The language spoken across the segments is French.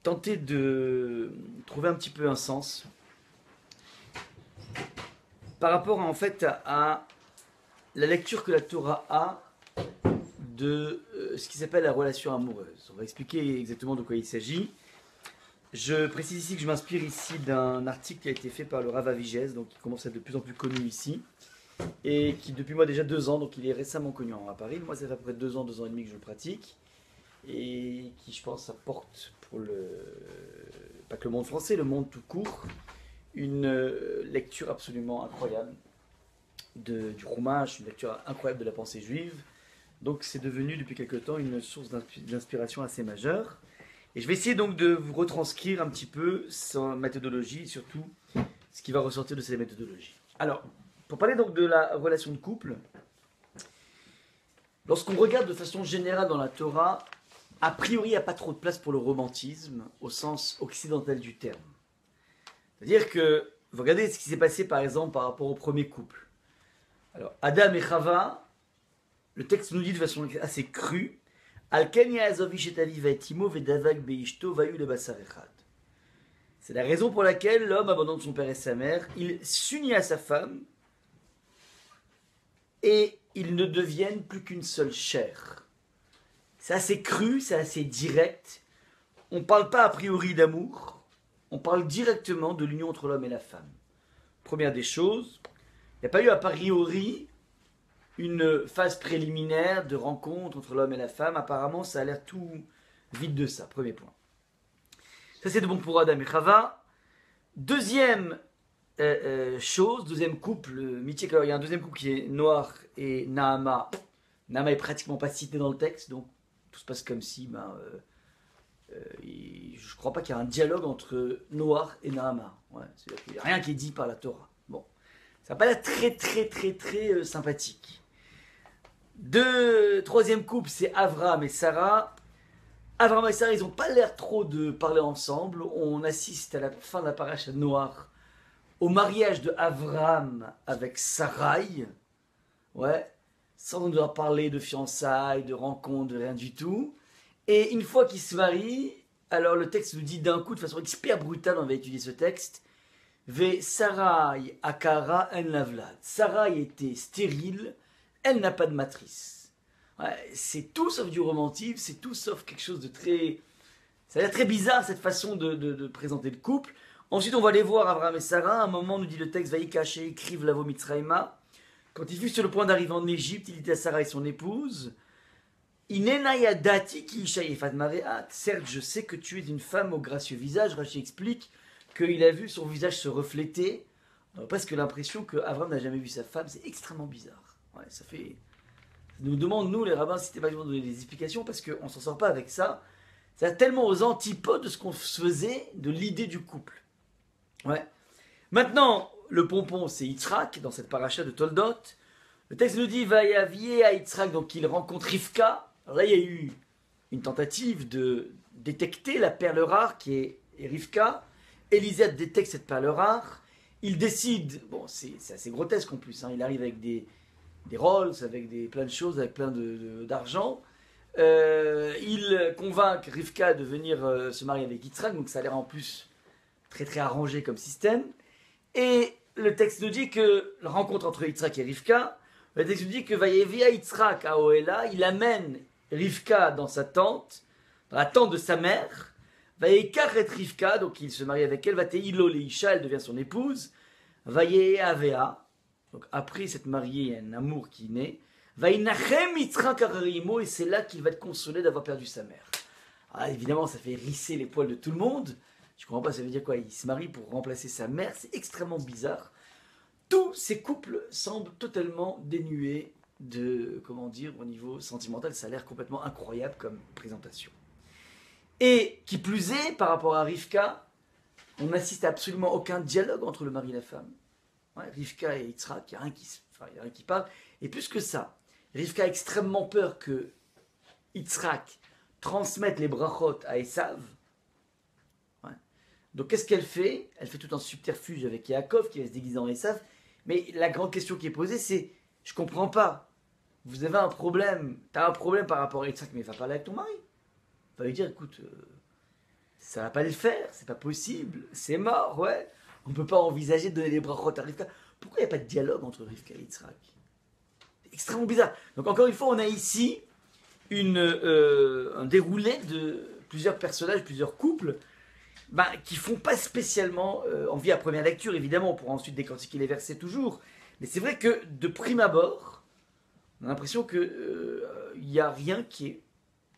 tenter de trouver un petit peu un sens par rapport en fait à la lecture que la Torah a de ce qui s'appelle la relation amoureuse. On va expliquer exactement de quoi il s'agit. Je précise ici que je m'inspire ici d'un article qui a été fait par le Rav Avigez, donc qui commence à être de plus en plus connu ici, et qui depuis moi déjà 2 ans, donc il est récemment connu à Paris. Moi ça fait à peu près 2 ans, 2 ans et demi que je le pratique, et qui je pense apporte pour pas que le monde français, le monde tout court, une lecture absolument incroyable du Chumash, une lecture incroyable de la pensée juive. Donc c'est devenu depuis quelque temps une source d'inspiration assez majeure. Et je vais essayer donc de vous retranscrire un petit peu sa méthodologie et surtout ce qui va ressortir de ces méthodologies. Alors, pour parler donc de la relation de couple, lorsqu'on regarde de façon générale dans la Torah, a priori il n'y a pas trop de place pour le romantisme au sens occidental du terme. C'est-à-dire que, vous regardez ce qui s'est passé par exemple par rapport au premier couple. Alors, Adam et Chava, le texte nous dit de façon assez crue, c'est la raison pour laquelle l'homme abandonne son père et sa mère, il s'unit à sa femme et ils ne deviennent plus qu'une seule chair. C'est assez cru, c'est assez direct. On ne parle pas a priori d'amour, on parle directement de l'union entre l'homme et la femme. Première des choses, il n'y a pas eu a priori une phase préliminaire de rencontre entre l'homme et la femme. Apparemment, ça a l'air tout vide de ça. Premier point. Ça, c'est de bon pour Adam et Chava. Deuxième chose, deuxième couple mythique. Alors, il y a un deuxième couple qui est Noach et Nahama. Nahama est pratiquement pas cité dans le texte, donc tout se passe comme si. Je ne crois pas qu'il y a un dialogue entre Noach et Nahama. Ouais, c'est-à-dire qu'il n'y a rien qui est dit par la Torah. Bon, ça n'a pas l'air très sympathique. Troisième couple, c'est Avram et Sarah. Avram et Sarah, ils n'ont pas l'air trop de parler ensemble. On assiste à la fin de la paracha de Noach au mariage de Avram avec Sarai. Ouais, sans nous parler de fiançailles, de rencontres, de rien du tout. Et une fois qu'ils se marient, alors le texte nous dit d'un coup, de façon hyper brutale, on va étudier ce texte. Ve Sarai akara en lavlad. Sarai était stérile. Elle n'a pas de matrice. Ouais, c'est tout sauf du romantisme, c'est tout sauf quelque chose de très... Ça a l'air très bizarre cette façon de présenter le couple. Ensuite on va aller voir Abraham et Sarah. À un moment nous dit le texte, Vaï caché, écrive Lavo Mitzraïma. Quand il fut sur le point d'arriver en Égypte, il dit à Sarah et son épouse, Inenaya dati ki ishayefat mareat. Certes, je sais que tu es une femme au gracieux visage. Rachi explique qu'il a vu son visage se refléter. On a presque l'impression que Abraham n'a jamais vu sa femme. C'est extrêmement bizarre. Ouais, ça nous demande, nous, les rabbins, si c'était pas de donner des explications, parce qu'on ne s'en sort pas avec ça. Ça va tellement aux antipodes de ce qu'on faisait de l'idée du couple. Ouais. Maintenant, le pompon, c'est Yitzhak, dans cette paracha de Toldot. Le texte nous dit, Vayavié à Yitzhak, donc il rencontre Rivka. Alors là, il y a eu une tentative de détecter la perle rare qui est Rivka. Élisabeth détecte cette perle rare. Il décide, bon, c'est assez grotesque en plus, hein, il arrive avec des Rolls, avec plein de choses, avec plein d'argent. Il convainc Rivka de venir se marier avec Yitzhak, donc ça a l'air en plus très arrangé comme système. Et le texte nous dit que la rencontre entre Yitzhak et Rivka, le texte nous dit que Vayevia Yitzhak à Oela, il amène Rivka dans sa tente, dans la tente de sa mère. Vayekar et Rivka, donc il se marie avec elle, Vateilo Leisha, elle devient son épouse. Vaye Avea. Donc après cette mariée, il y a un amour qui naît. Vainachem Yitzhak Arimo, et c'est là qu'il va être consolé d'avoir perdu sa mère. Alors évidemment, ça fait hérisser les poils de tout le monde. Je comprends pas, ça veut dire quoi? Il se marie pour remplacer sa mère, c'est extrêmement bizarre. Tous ces couples semblent totalement dénués de, comment dire, au niveau sentimental, ça a l'air complètement incroyable comme présentation. Et qui plus est, par rapport à Rivka, on n'assiste à absolument aucun dialogue entre le mari et la femme. Ouais, Rivka et Yitzhak, il n'y a rien qui parle. Et plus que ça, Rivka a extrêmement peur que Yitzhak transmette les brachot à Esav. Ouais. Donc qu'est-ce qu'elle fait? Elle fait tout un subterfuge avec Yaakov qui va se déguiser en Esav. Mais la grande question qui est posée, c'est, je comprends pas. Vous avez un problème, tu as un problème par rapport à Yitzhak, mais va parler avec ton mari. Va lui dire, écoute, ça va pas le faire, c'est pas possible, c'est mort, ouais. On peut pas envisager de donner les brachot à Rivka. Pourquoi il n'y a pas de dialogue entre Rivka et Yitzhak? C'est extrêmement bizarre. Donc encore une fois, on a ici un déroulé de plusieurs personnages, plusieurs couples, qui font pas spécialement envie à première lecture. Évidemment, on pourra ensuite décortiquer les versets toujours. Mais c'est vrai que de prime abord, on a l'impression qu'il n'y a rien qui est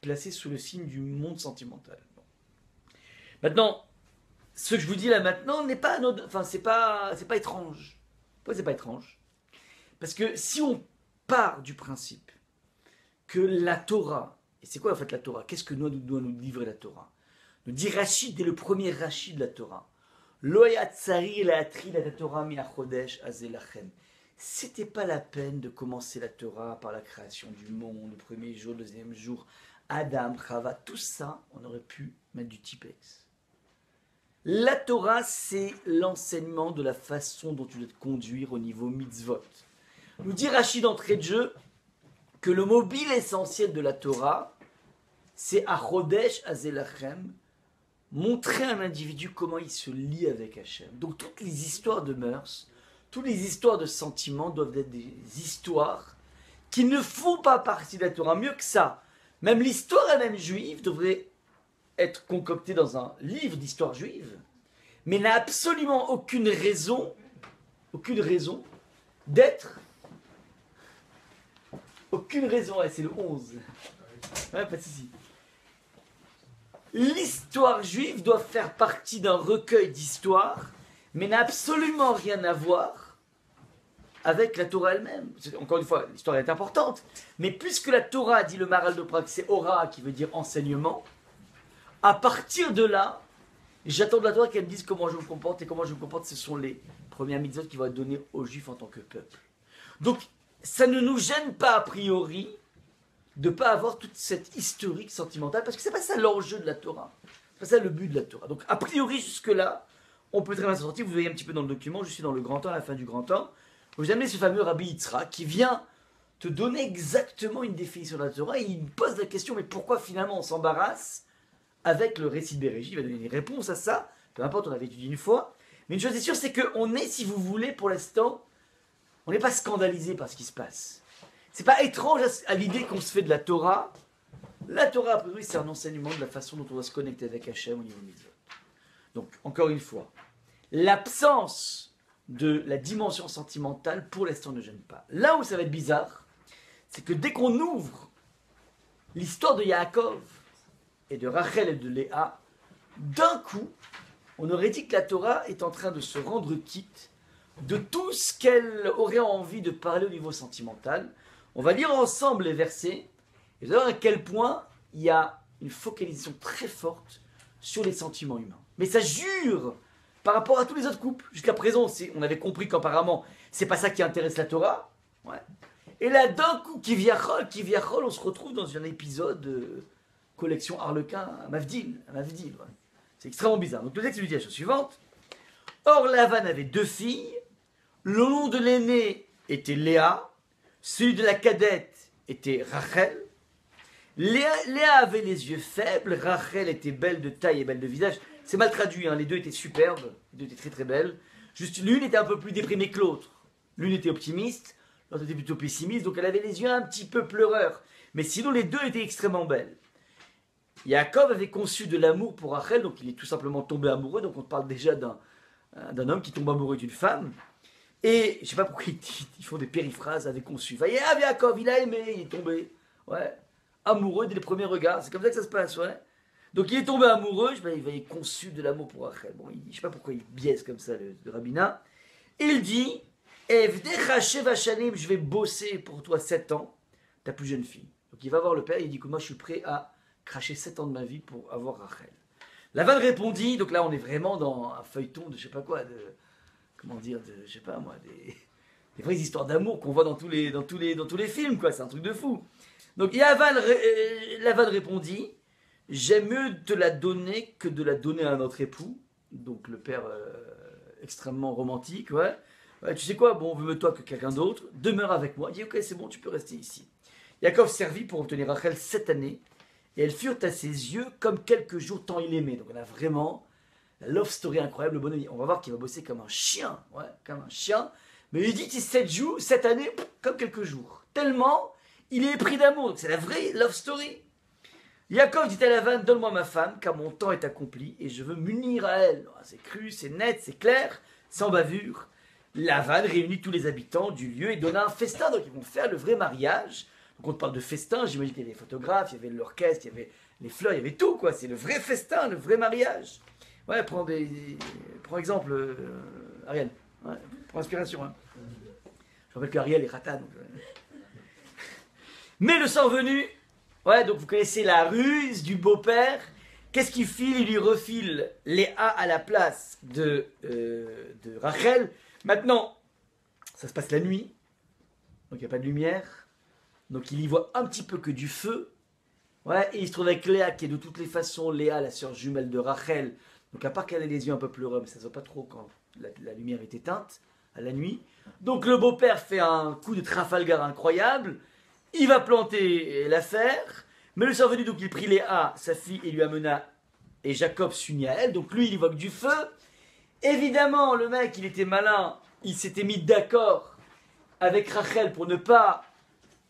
placé sous le signe du monde sentimental. Bon. Maintenant, ce que je vous dis là maintenant n'est pas c'est pas étrange. Pourquoi c'est pas étrange? Parce que si on part du principe que la Torah, et c'est quoi en fait la Torah? Qu'est-ce que doit nous livrer la Torah? Nous dit Rachid, dès le premier Rachid de la Torah, Lo yatzari la atri la Torah mi achodesh azelachem. C'était pas la peine de commencer la Torah par la création du monde, le premier jour, le deuxième jour, Adam, Chava, tout ça, on aurait pu mettre du typex. La Torah, c'est l'enseignement de la façon dont tu dois te conduire au niveau mitzvot. Nous dit Rachid d'entrée de jeu que le mobile essentiel de la Torah, c'est Achodesh Azelachem, montrer à un individu comment il se lie avec Hachem. Donc toutes les histoires de mœurs, toutes les histoires de sentiments doivent être des histoires qui ne font pas partie de la Torah. Mieux que ça, même l'histoire elle-même juive devrait être concoctée dans un livre d'histoire juive, mais n'a absolument aucune raison d'être. Aucune raison, c'est le 11. Ouais, pas de souci. L'histoire juive doit faire partie d'un recueil d'histoires, mais n'a absolument rien à voir avec la Torah elle-même. Encore une fois, l'histoire est importante, mais puisque la Torah, dit le Maharal de Prague, c'est Ora, qui veut dire enseignement, à partir de là, j'attends de la Torah qu'elle me dise comment je me comporte, et comment je me comporte, ce sont les premières mitzvot qui vont être données aux Juifs en tant que peuple. Donc, ça ne nous gêne pas a priori de ne pas avoir toute cette historique sentimentale, parce que c'est pas ça l'enjeu de la Torah. C'est pas ça le but de la Torah. Donc, a priori, jusque-là, on peut très bien s'en sortir. Vous voyez un petit peu dans le document, je suis dans le grand temps, à la fin du grand temps. Vous amenez ce fameux Rabbi Yitzhak qui vient te donner exactement une définition de la Torah, et il me pose la question, mais pourquoi finalement on s'embarrasse avec le récit de Béréchit? Il va donner des réponses à ça, peu importe, on avait étudié une fois. Mais une chose est sûre, c'est qu'on est, si vous voulez, pour l'instant, on n'est pas scandalisé par ce qui se passe. C'est pas étrange à l'idée qu'on se fait de la Torah. La Torah, a priori, c'est un enseignement de la façon dont on doit se connecter avec Hachem au niveau mitzvot. Donc, encore une fois, l'absence de la dimension sentimentale, pour l'instant, ne gêne pas. Là où ça va être bizarre, c'est que dès qu'on ouvre l'histoire de Yaakov et de Rachel et de Léa, d'un coup, on aurait dit que la Torah est en train de se rendre quitte de tout ce qu'elle aurait envie de parler au niveau sentimental. On va lire ensemble les versets et vous allez voir à quel point il y a une focalisation très forte sur les sentiments humains. Mais ça jure par rapport à tous les autres couples. Jusqu'à présent, on avait compris qu'apparemment, c'est pas ça qui intéresse la Torah. Ouais. Et là, d'un coup, Kiviachol, on se retrouve dans un épisode collection Harlequin à Mavdil. Ouais. C'est extrêmement bizarre. Donc le texte nous dit la chose suivante. Or, Lavan avait 2 filles. Le nom de l'aînée était Léa. Celui de la cadette était Rachel. Léa avait les yeux faibles. Rachel était belle de taille et belle de visage. C'est mal traduit, hein. Les deux étaient superbes. Les deux étaient très très belles. Juste l'une était un peu plus déprimée que l'autre. L'une était optimiste, l'autre était plutôt pessimiste. Donc elle avait les yeux un petit peu pleureurs. Mais sinon, les deux étaient extrêmement belles. Yaakov avait conçu de l'amour pour Rachel, donc il est tout simplement tombé amoureux. Donc on parle déjà d'un homme qui tombe amoureux d'une femme. Et je ne sais pas pourquoi ils font des périphrases, avait conçu. Yaakov, il a aimé, il est tombé. Ouais. Amoureux dès les premiers regards. C'est comme ça que ça se passe, ouais. Donc il est tombé amoureux, il avait conçu de l'amour pour Rachel. Bon, je ne sais pas pourquoi il biaise comme ça le rabbinat. Il dit, je vais bosser pour toi 7 ans, ta plus jeune fille. Donc il va voir le père, il dit que moi je suis prêt à cracher 7 ans de ma vie pour avoir Rachel. Lavan répondit, donc là on est vraiment dans un feuilleton de je sais pas quoi, je sais pas moi, des vraies histoires d'amour qu'on voit dans tous les films, quoi, c'est un truc de fou. Donc Lavan répondit, j'aime mieux te la donner que de la donner à un autre époux. Donc le père extrêmement romantique, ouais. Tu sais quoi, bon, veut toi que quelqu'un d'autre, demeure avec moi. Il dit ok, c'est bon, tu peux rester ici. Yaakov servit pour obtenir Rachel 7 années, et elles furent à ses yeux comme quelques jours tant il aimait. Donc on a vraiment la love story incroyable, le bonhomme. On va voir qu'il va bosser comme un chien, ouais, comme un chien. Mais il dit que 7 jours, cette année, comme quelques jours. Tellement il est épris d'amour. C'est la vraie love story. Yaakov dit à Lavan, donne-moi ma femme, car mon temps est accompli, et je veux m'unir à elle. C'est cru, c'est net, c'est clair, sans bavure. Lavan réunit tous les habitants du lieu et donna un festin, donc ils vont faire le vrai mariage. Donc on te parle de festin, j'imagine qu'il y avait des photographes, il y avait l'orchestre, il y avait les fleurs, il y avait tout, quoi. C'est le vrai festin, le vrai mariage. Ouais, prends exemple, Ariel. Ouais, prends inspiration. Hein. Je rappelle qu'Ariel est rata. Donc, Mais le sang venu, ouais, donc vous connaissez la ruse du beau-père. Qu'est-ce qu'il file? Il lui refile Léa à la place de Rachel. Maintenant, ça se passe la nuit, donc il n'y a pas de lumière. Donc il y voit un petit peu que du feu. Ouais, et il se trouve avec Léa, qui est de toutes les façons Léa, la sœur jumelle de Rachel. Donc à part qu'elle a les yeux un peu pleureux, mais ça ne se voit pas trop quand la lumière est éteinte, à la nuit. Donc le beau-père fait un coup de Trafalgar incroyable. Il va planter l'affaire. Mais le sang venu, donc il prit Léa, sa fille, et lui amena, et Jacob s'unit à elle. Donc lui, il évoque du feu. Évidemment, le mec, il était malin. Il s'était mis d'accord avec Rachel pour ne pas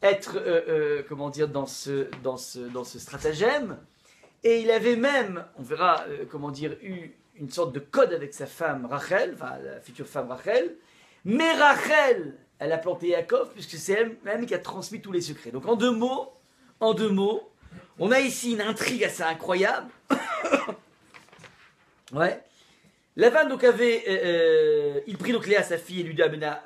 être, comment dire, dans ce stratagème. Et il avait même, on verra, comment dire, eu une sorte de code avec sa femme Rachel, enfin la future femme Rachel. Mais Rachel, elle a planté Yaakov, puisque c'est elle-même qui a transmis tous les secrets. Donc en deux mots, on a ici une intrigue assez incroyable. Ouais. Lavan donc il prit donc Léa sa fille et lui amena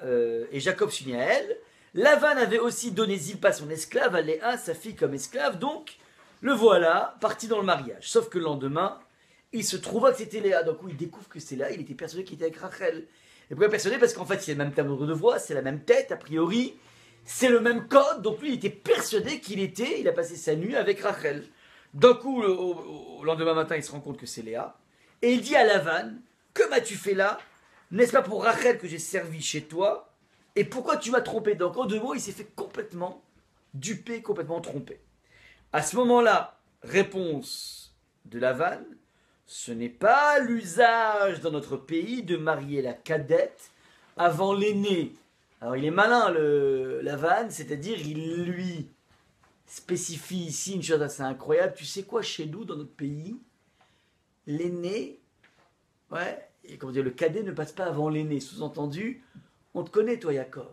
et Jacob s'unit à elle. Lavan avait aussi donné Zilpa son esclave à Léa sa fille comme esclave, donc le voilà parti dans le mariage. Sauf que le lendemain, il se trouva que c'était Léa. Donc il découvre que c'est Léa, il était persuadé qu'il était avec Rachel. Et pourquoi persuadé? Parce qu'en fait c'est le même timbre de voix, c'est la même tête a priori, c'est le même code. Donc lui il était persuadé il a passé sa nuit avec Rachel. D'un coup au lendemain matin il se rend compte que c'est Léa et il dit à Lavan: que m'as-tu fait là? N'est-ce pas pour Rachel que j'ai servi chez toi? Et pourquoi tu m'as trompé? Donc en deux mots, il s'est fait complètement duper, complètement tromper. À ce moment-là, réponse de Lavan: ce n'est pas l'usage dans notre pays de marier la cadette avant l'aîné. Alors il est malin, Lavan, c'est-à-dire il lui spécifie ici une chose assez incroyable. Tu sais quoi, chez nous, dans notre pays, l'aîné, ouais, et comment dire, le cadet ne passe pas avant l'aîné. Sous-entendu, on te connaît, toi, Yaakov.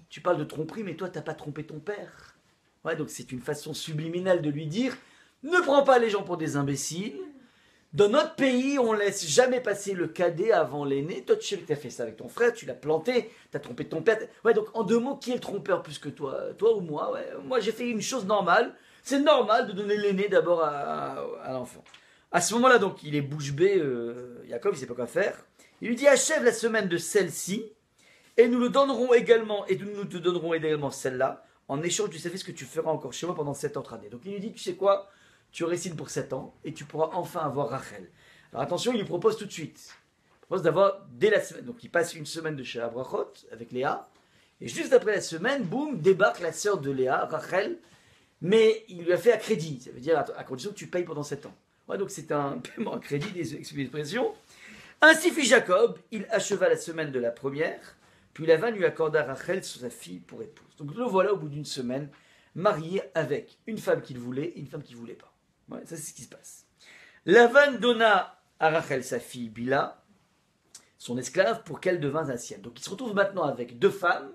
Tu parles de tromperie, mais toi, t'as pas trompé ton père. Ouais, donc c'est une façon subliminale de lui dire: ne prends pas les gens pour des imbéciles. Dans notre pays, on laisse jamais passer le cadet avant l'aîné. Toi, tu sais que tu as fait ça avec ton frère, tu l'as planté, tu as trompé ton père. Ouais, donc en deux mots, qui est le trompeur plus que toi? Toi ou moi? Ouais, moi, j'ai fait une chose normale. C'est normal de donner l'aîné d'abord à l'enfant. À ce moment-là, donc, il est bouche bée, Jacob, il ne sait pas quoi faire. Il lui dit: achève la semaine de celle-ci, et nous le donnerons également, et nous te donnerons également celle-là. En échange, tu sais ce que tu feras encore chez moi pendant 7 autres années. Donc il lui dit: tu sais quoi? Tu récines pour 7 ans et tu pourras enfin avoir Rachel. Alors attention, il lui propose tout de suite. Il propose d'avoir dès la semaine. Donc il passe une semaine de chez Abrachot avec Léa. Et juste après la semaine, boum, débarque la sœur de Léa, Rachel. Mais il lui a fait à crédit. Ça veut dire à condition que tu payes pendant 7 ans. Ouais, donc c'est un paiement à crédit, des expressions. Ainsi fit Jacob. Il acheva la semaine de la première. Puis Lavan lui accorda Rachel, sa fille, pour épouse. Donc le voilà au bout d'une semaine, marié avec une femme qu'il voulait et une femme qu'il ne voulait pas. Ouais, ça c'est ce qui se passe. Lavan donna à Rachel sa fille Bila, son esclave, pour qu'elle devint la sienne. Donc il se retrouve maintenant avec 2 femmes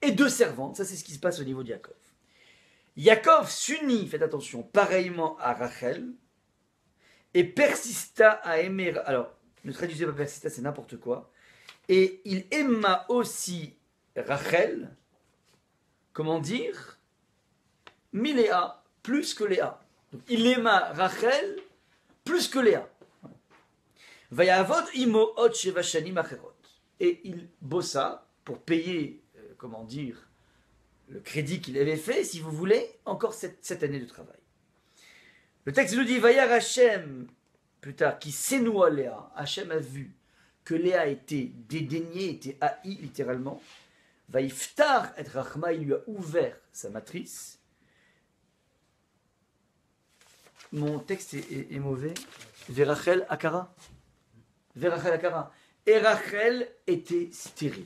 et 2 servantes. Ça c'est ce qui se passe au niveau de Yaakov. Yaakov s'unit, faites attention, pareillement à Rachel et persista à aimer. Alors, ne traduisez pas persista, c'est n'importe quoi. Et il aima aussi Rachel, comment dire, Miléa, plus que Léa. Donc, il aima Rachel plus que Léa. Vayavod imo ot sheva shanim acherot. Et il bossa pour payer, comment dire, le crédit qu'il avait fait, si vous voulez, encore cette année de travail. Le texte nous dit: Vayar Hachem, plus tard, qui s'énoua Léa. Hachem a vu que Léa était dédaignée, était haïe, littéralement. Vaïftar et Rachma, il lui a ouvert sa matrice. mon texte est mauvais. Verachel Akara. Verachel Akara. Et Rachel était stérile.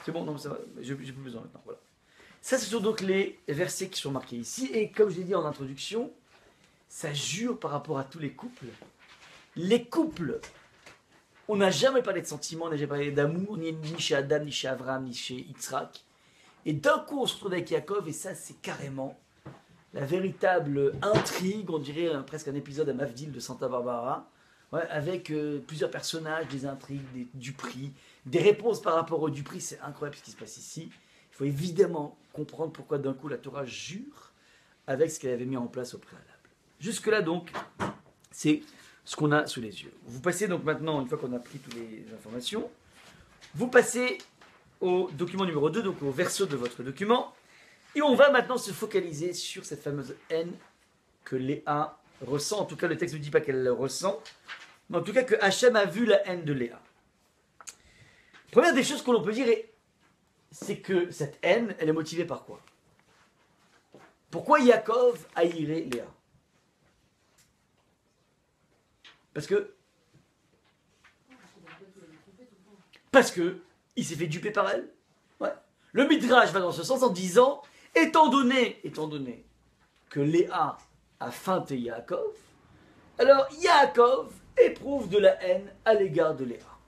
C'est bon, non, ça va, j'ai plus besoin maintenant. Voilà. Ça, ce sont donc les versets qui sont marqués ici. Et comme je l'ai dit en introduction, ça jure par rapport à tous les couples. Les couples, on n'a jamais parlé de sentiments, on n'a jamais parlé d'amour, ni chez Adam, ni chez Abraham, ni chez Yitzhak. Et d'un coup, on se retrouve avec Yaakov, et ça, c'est carrément la véritable intrigue, on dirait presque un épisode à Mavdil de Santa Barbara, ouais, avec plusieurs personnages, des intrigues, du prix, des réponses par rapport au du prix. C'est incroyable ce qui se passe ici. Il faut évidemment comprendre pourquoi d'un coup la Torah jure avec ce qu'elle avait mis en place au préalable. Jusque-là donc, c'est ce qu'on a sous les yeux. Vous passez donc maintenant, une fois qu'on a pris toutes les informations, vous passez au document numéro 2, donc au verso de votre document, et on va maintenant se focaliser sur cette fameuse haine que Léa ressent. En tout cas, le texte ne dit pas qu'elle le ressent, mais en tout cas que Hachem a vu la haine de Léa. Première des choses que l'on peut dire, c'est que cette haine, elle est motivée par quoi? Pourquoi Yaakov haïrait Léa? Parce que il s'est fait duper par elle. Ouais. Le Midrash va dans ce sens en disant, étant donné que Léa a feinté Yaakov, alors Yaakov éprouve de la haine à l'égard de Léa.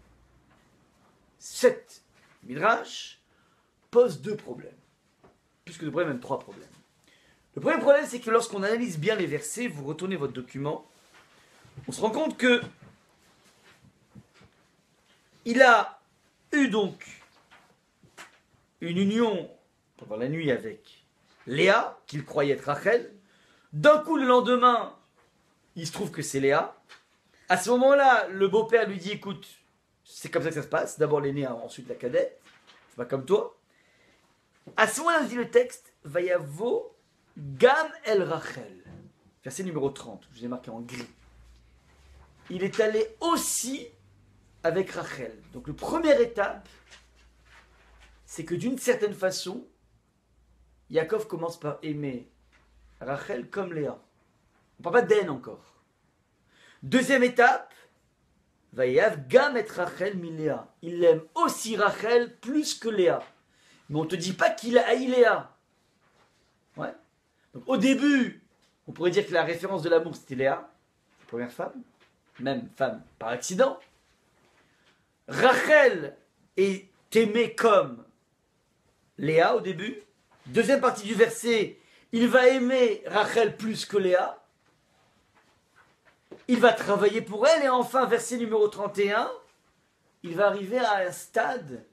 Cette Midrash pose deux problèmes. Plus que deux problèmes, même trois problèmes. Le premier problème, c'est que lorsqu'on analyse bien les versets, vous retournez votre document, on se rend compte que il a eu donc une union pendant la nuit avec Léa, qu'il croyait être Rachel. D'un coup, le lendemain, il se trouve que c'est Léa. À ce moment-là, le beau-père lui dit, écoute, c'est comme ça que ça se passe. D'abord l'aîné, ensuite la cadette. C'est pas comme toi. À ce moment-là, dit le texte, Vayavo Gam El Rachel. Verset numéro 30, je l'ai marqué en gris. Il est allé aussi avec Rachel. Donc, la première étape, c'est que d'une certaine façon, Yaakov commence par aimer Rachel comme Léa. On ne parle pas d'haine encore. Deuxième étape, Vayav Gam et Rachel mi Léa. Il aime aussi Rachel plus que Léa. Mais on ne te dit pas qu'il a haï Léa. Ouais. Donc, au début, on pourrait dire que la référence de l'amour, c'était Léa, sa première femme. Même femme par accident. Rachel est aimée comme Léa au début. Deuxième partie du verset, il va aimer Rachel plus que Léa. Il va travailler pour elle. Et enfin, verset numéro 31, il va arriver à un stade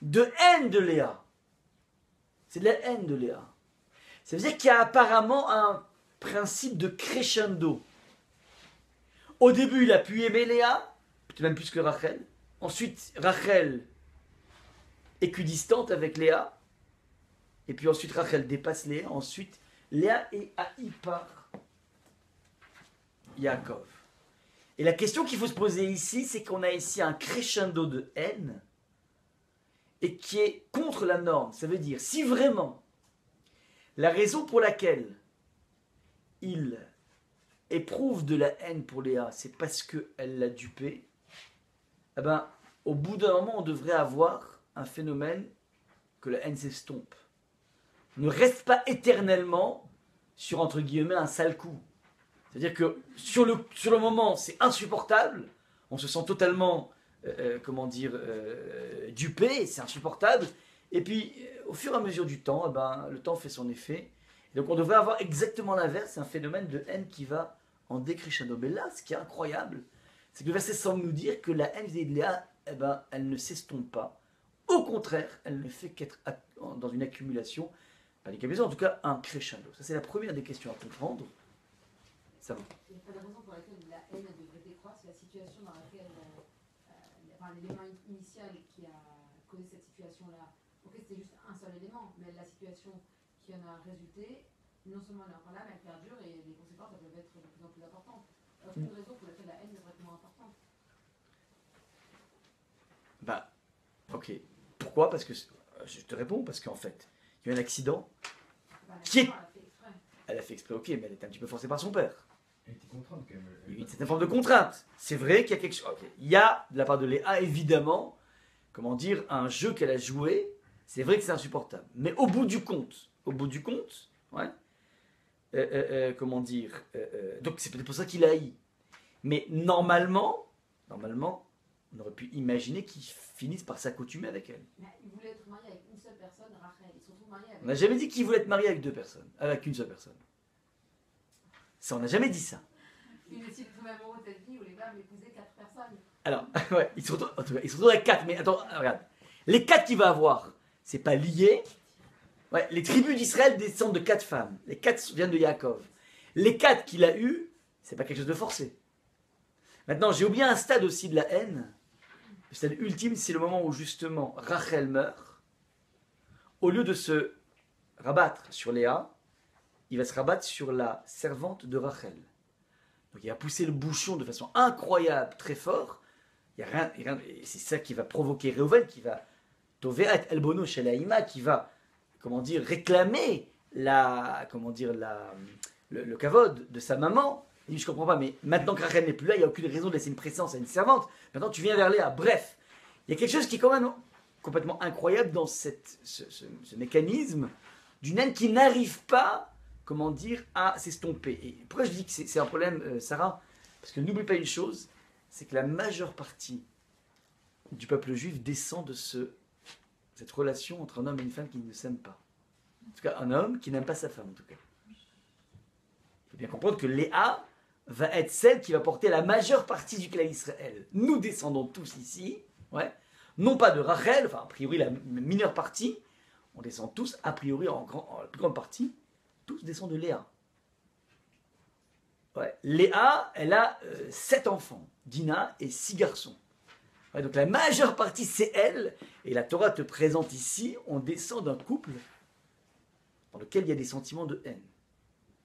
de haine de Léa. C'est de la haine de Léa. Ça veut dire qu'il y a apparemment un principe de crescendo. Au début, il a pu aimer Léa, peut-être même plus que Rachel. Ensuite, Rachel équidistante avec Léa. Et puis ensuite, Rachel dépasse Léa. Ensuite, Léa est haïe par Yaakov. Et la question qu'il faut se poser ici, c'est qu'on a ici un crescendo de haine et qui est contre la norme. Ça veut dire, si vraiment la raison pour laquelle il éprouve de la haine pour Léa, c'est parce qu'elle l'a dupé, eh ben, au bout d'un moment, on devrait avoir un phénomène que la haine s'estompe. On ne reste pas éternellement sur, entre guillemets, un sale coup. C'est-à-dire que sur le moment, c'est insupportable, on se sent totalement, dupé, c'est insupportable, et puis, au fur et à mesure du temps, eh ben, le temps fait son effet. Donc on devrait avoir exactement l'inverse, un phénomène de haine qui va en décrescendo. Mais là, ce qui est incroyable, c'est que le verset semble nous dire que la haine de Léa, eh ben, elle ne s'estompe pas. Au contraire, elle ne fait qu'être dans une accumulation, pas décapitée, en tout cas un crescendo. Ça, c'est la première des questions à comprendre. Ça va. Il n'y a pas de raison pour laquelle la haine devrait décroître, c'est la situation dans laquelle, l'élément initial qui a causé cette situation-là. Ok, c'était juste un seul élément, mais la situation qui en a résulté, non seulement elle est encore là, mais elle perdure et les conséquences elles peuvent être de plus en plus importantes. Alors, c'est une raison pour laquelle la haine devrait être moins importante. Bah, ok. Pourquoi? Parce que, je te réponds, parce qu'en fait, il y a eu un accident qui est... Elle a fait exprès, ok, mais elle était un petit peu forcée par son père. était contrainte quand même. Il y a une certaine forme de contrainte. C'est vrai qu'il y a quelque chose. Ok. Il y a, de la part de Léa, évidemment, comment dire, un jeu qu'elle a joué. C'est vrai que c'est insupportable. Mais au bout du compte, ouais, comment dire, donc c'est peut-être pour ça qu'il a haï. Mais normalement, on aurait pu imaginer qu'il finisse par s'accoutumer avec elle. Mais il voulait être marié avec une seule personne, Rachel. Ils se retrouvent mariés avec. On n'a jamais dit qu'il voulait être marié avec deux personnes, avec une seule personne. Ça, on n'a jamais dit ça. Il décide de trouver amoureux de cette vie où les femmes épousaient 4 personnes. Alors, ouais, il se retrouve, en tout cas, il se retrouve avec 4, mais attends, regarde. Les 4 qu'il va avoir, c'est pas lié. Ouais, les tribus d'Israël descendent de 4 femmes. Les 4 viennent de Yaakov. Les 4 qu'il a eus, c'est pas quelque chose de forcé. Maintenant, j'ai oublié un stade aussi de la haine. Le stade ultime, c'est le moment où justement Rachel meurt. Au lieu de se rabattre sur Léa, il va se rabattre sur la servante de Rachel. Donc il va pousser le bouchon de façon incroyable, très fort. Il y a rien, et c'est ça qui va provoquer Réhouven, qui va Toveret Elbono chez Laïma, qui va, comment dire, réclamer le kavod de sa maman. Il dit, je comprends pas, mais maintenant que Rachel n'est plus là, il n'y a aucune raison de laisser une présence à une servante. Maintenant tu viens vers Léa. Bref, il y a quelque chose qui est quand même complètement incroyable dans ce mécanisme d'une haine qui n'arrive pas, comment dire, à s'estomper. Et pourquoi je dis que c'est un problème, Sarah? Parce que n'oublie pas une chose, c'est que la majeure partie du peuple juif descend de cette relation entre un homme et une femme qui ne s'aiment pas. En tout cas, un homme qui n'aime pas sa femme, en tout cas. Il faut bien comprendre que Léa va être celle qui va porter la majeure partie du clan d'Israël. Nous descendons tous ici, ouais, non pas de Rachel, enfin a priori la mineure partie, on descend tous, a priori en la plus grande partie, tous descendent de Léa. Ouais. Léa, elle a 7 enfants, Dina, et 6 garçons. Ouais, donc la majeure partie, c'est elle. Et la Torah te présente ici, on descend d'un couple dans lequel il y a des sentiments de haine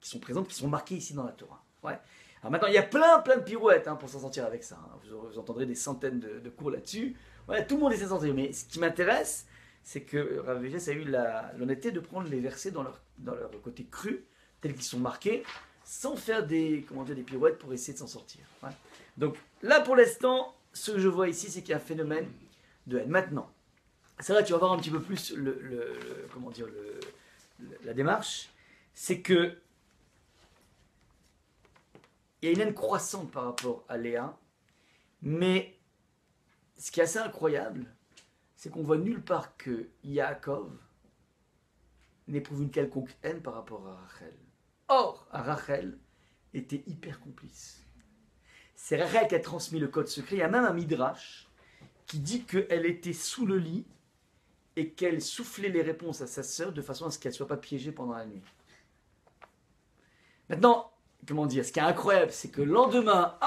qui sont présents, qui sont marqués ici dans la Torah. Ouais. Alors maintenant, il y a plein de pirouettes pour s'en sortir avec ça. Vous entendrez des centaines de cours là-dessus. Ouais, tout le monde essaie de s'en sortir. Mais ce qui m'intéresse, c'est que Rav Végès a eu l'honnêteté de prendre les versets dans leur côté cru, tels qu'ils sont marqués, sans faire des pirouettes pour essayer de s'en sortir. Ouais. Donc là, pour l'instant, ce que je vois ici, c'est qu'il y a un phénomène de haine. Maintenant, c'est vrai, tu vas voir un petit peu plus la démarche, c'est que il y a une haine croissante par rapport à Léa, mais ce qui est assez incroyable, c'est qu'on voit nulle part que Yaakov n'éprouve une quelconque haine par rapport à Rachel. Or, Rachel était hyper complice. C'est Rachel qui a transmis le code secret. Il y a même un midrash qui dit qu'elle était sous le lit et qu'elle soufflait les réponses à sa sœur de façon à ce qu'elle ne soit pas piégée pendant la nuit. Maintenant, comment dire, ce qui est incroyable, c'est que le lendemain,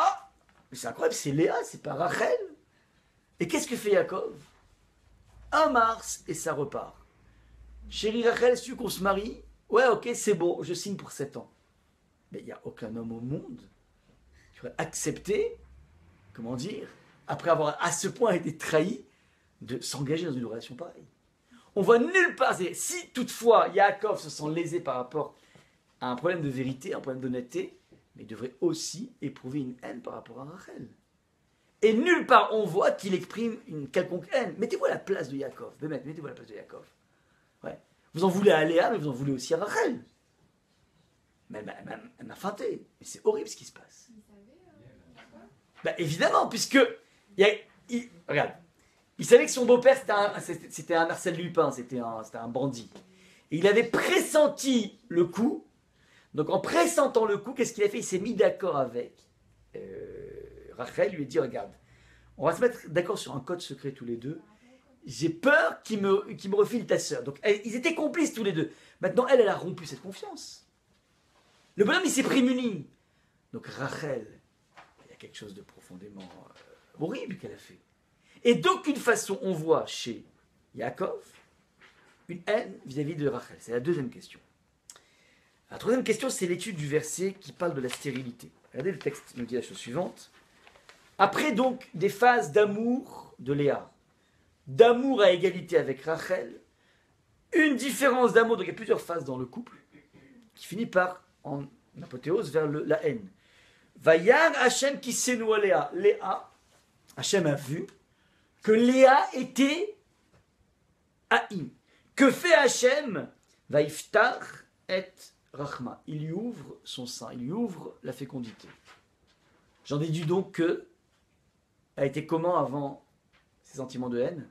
mais c'est incroyable, c'est Léa, c'est pas Rachel. Et qu'est-ce que fait Yaakov? 1 mars et ça repart. Chérie Rachel, est-ce qu'on se marie? Ouais, ok, c'est bon, je signe pour 7 ans. Mais il n'y a aucun homme au monde qui aurait accepté, comment dire, après avoir à ce point été trahi, de s'engager dans une relation pareille. On voit nulle part, si toutefois Yaakov se sent lésé par rapport à un problème de vérité, un problème d'honnêteté, mais il devrait aussi éprouver une haine par rapport à Rachel. Et nulle part on voit qu'il exprime une quelconque haine. Mettez-vous à la place de Yaakov. Mettez-vous à la place de Yaakov. Ouais. Vous en voulez à Léa, mais vous en voulez aussi à Rachel. Mais elle m'a feinté. Mais c'est horrible ce qui se passe. Évidemment, puisque regarde, il savait que son beau-père c'était un Arsène Lupin, c'était un bandit. Et il avait pressenti le coup. Donc en pressentant le coup, qu'est-ce qu'il a fait? Il s'est mis d'accord avec Rachel, lui a dit, regarde, on va se mettre d'accord sur un code secret tous les deux. J'ai peur qu'il me refile ta sœur. Donc ils étaient complices tous les deux. Maintenant, elle a rompu cette confiance. Le bonhomme, il s'est prémuni. Donc Rachel, il y a quelque chose de profondément horrible qu'elle a fait. Et d'aucune façon, on voit chez Yaakov une haine vis-à-vis de Rachel. C'est la deuxième question. La troisième question, c'est l'étude du verset qui parle de la stérilité. Regardez, le texte nous dit la chose suivante. Après donc des phases d'amour de Léa, d'amour à égalité avec Rachel, une différence d'amour, donc il y a plusieurs phases dans le couple, qui finit par, en apothéose, vers la haine. Vayar Hachem qui s'énoue à Léa. Léa, Hachem a vu que Léa était haï. Que fait Hachem? Vaïftar et Rachma. Il lui ouvre son sein, il lui ouvre la fécondité. J'en déduis donc que elle était comment avant ses sentiments de haine?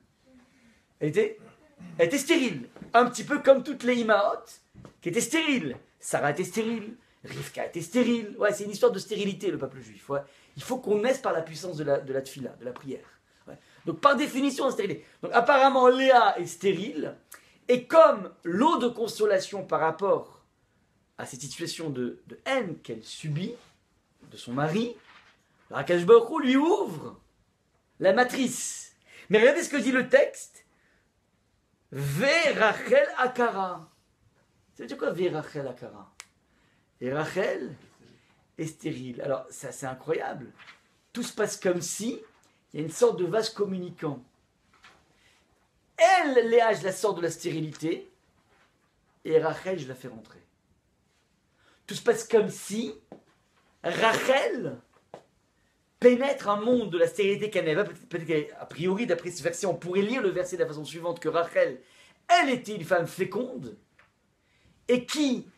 Elle était stérile. Un petit peu comme toutes les Imaot qui étaient stériles. Sarah était stérile, Rivka était stérile. Ouais, c'est une histoire de stérilité, le peuple juif. Ouais. Il faut qu'on naisse par la puissance de la tfila, de la prière. Ouais. Donc par définition, stérilité. Donc apparemment, Léa est stérile. Et comme l'eau de consolation par rapport à cette situation de haine qu'elle subit de son mari, Akadosh Baruch Hu lui ouvre la matrice. Mais regardez ce que dit le texte. Ve Rachel Akara. Ça veut dire quoi, Ve Rachel Akara? Et Rachel est stérile. Alors, ça c'est incroyable. Tout se passe comme si il y a une sorte de vase communicant. Elle, Léa, je la sors de la stérilité, et Rachel, je la fais rentrer. Tout se passe comme si Rachel pénètre un monde de la stérilité qu'elle n'avait pas. Peut-être qu'a priori, d'après ce verset, on pourrait lire le verset de la façon suivante, que Rachel, elle était une femme féconde, et qui,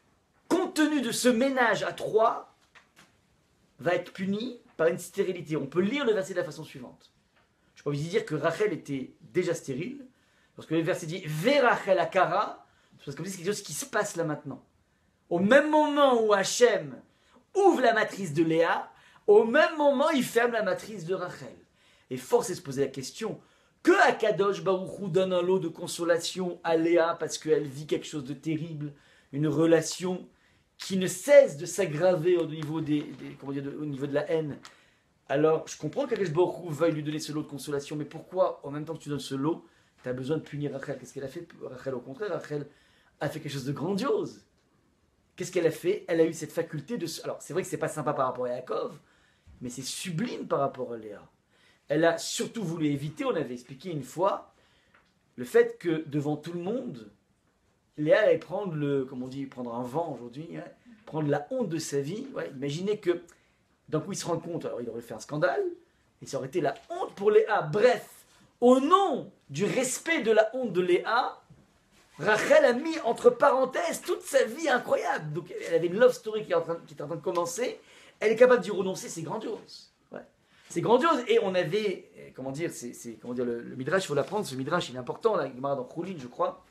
compte tenu de ce ménage à trois, va être punie par une stérilité. On peut lire le verset de la façon suivante. Je peux vous dire que Rachel était déjà stérile. Lorsque le verset dit « Ve Rachel Akara », c'est comme si c'est quelque chose qui se passe là maintenant. Au même moment où Hachem ouvre la matrice de Léa, au même moment il ferme la matrice de Rachel. Et force est de se poser la question, que Akadosh Baruch Hu donne un lot de consolation à Léa parce qu'elle vit quelque chose de terrible, une relation qui ne cesse de s'aggraver au niveau, au niveau de la haine. Alors, je comprends qu'Akadosh Baruch Hu veuille lui donner ce lot de consolation, mais pourquoi, en même temps que tu donnes ce lot, tu as besoin de punir Rachel? Qu'est-ce qu'elle a fait? Rachel, au contraire, Rachel a fait quelque chose de grandiose. Qu'est-ce qu'elle a fait? Elle a eu cette faculté de... Alors, c'est vrai que c'est pas sympa par rapport à Yaakov, mais c'est sublime par rapport à Léa. Elle a surtout voulu éviter, on avait expliqué une fois, le fait que devant tout le monde, Léa allait prendre comme on dit, prendre un vent aujourd'hui, hein, prendre la honte de sa vie. Ouais, imaginez que d'un coup il se rend compte, alors il aurait fait un scandale, et ça aurait été la honte pour Léa. Bref, au nom du respect de la honte de Léa, Rachel a mis entre parenthèses toute sa vie incroyable. Donc elle avait une love story qui était en train de commencer. Elle est capable d'y renoncer, c'est grandiose. Ouais. C'est grandiose. Et on avait, comment dire, le Midrash, il faut l'apprendre, ce Midrash il est important, la Gemara dans Choulin, je crois,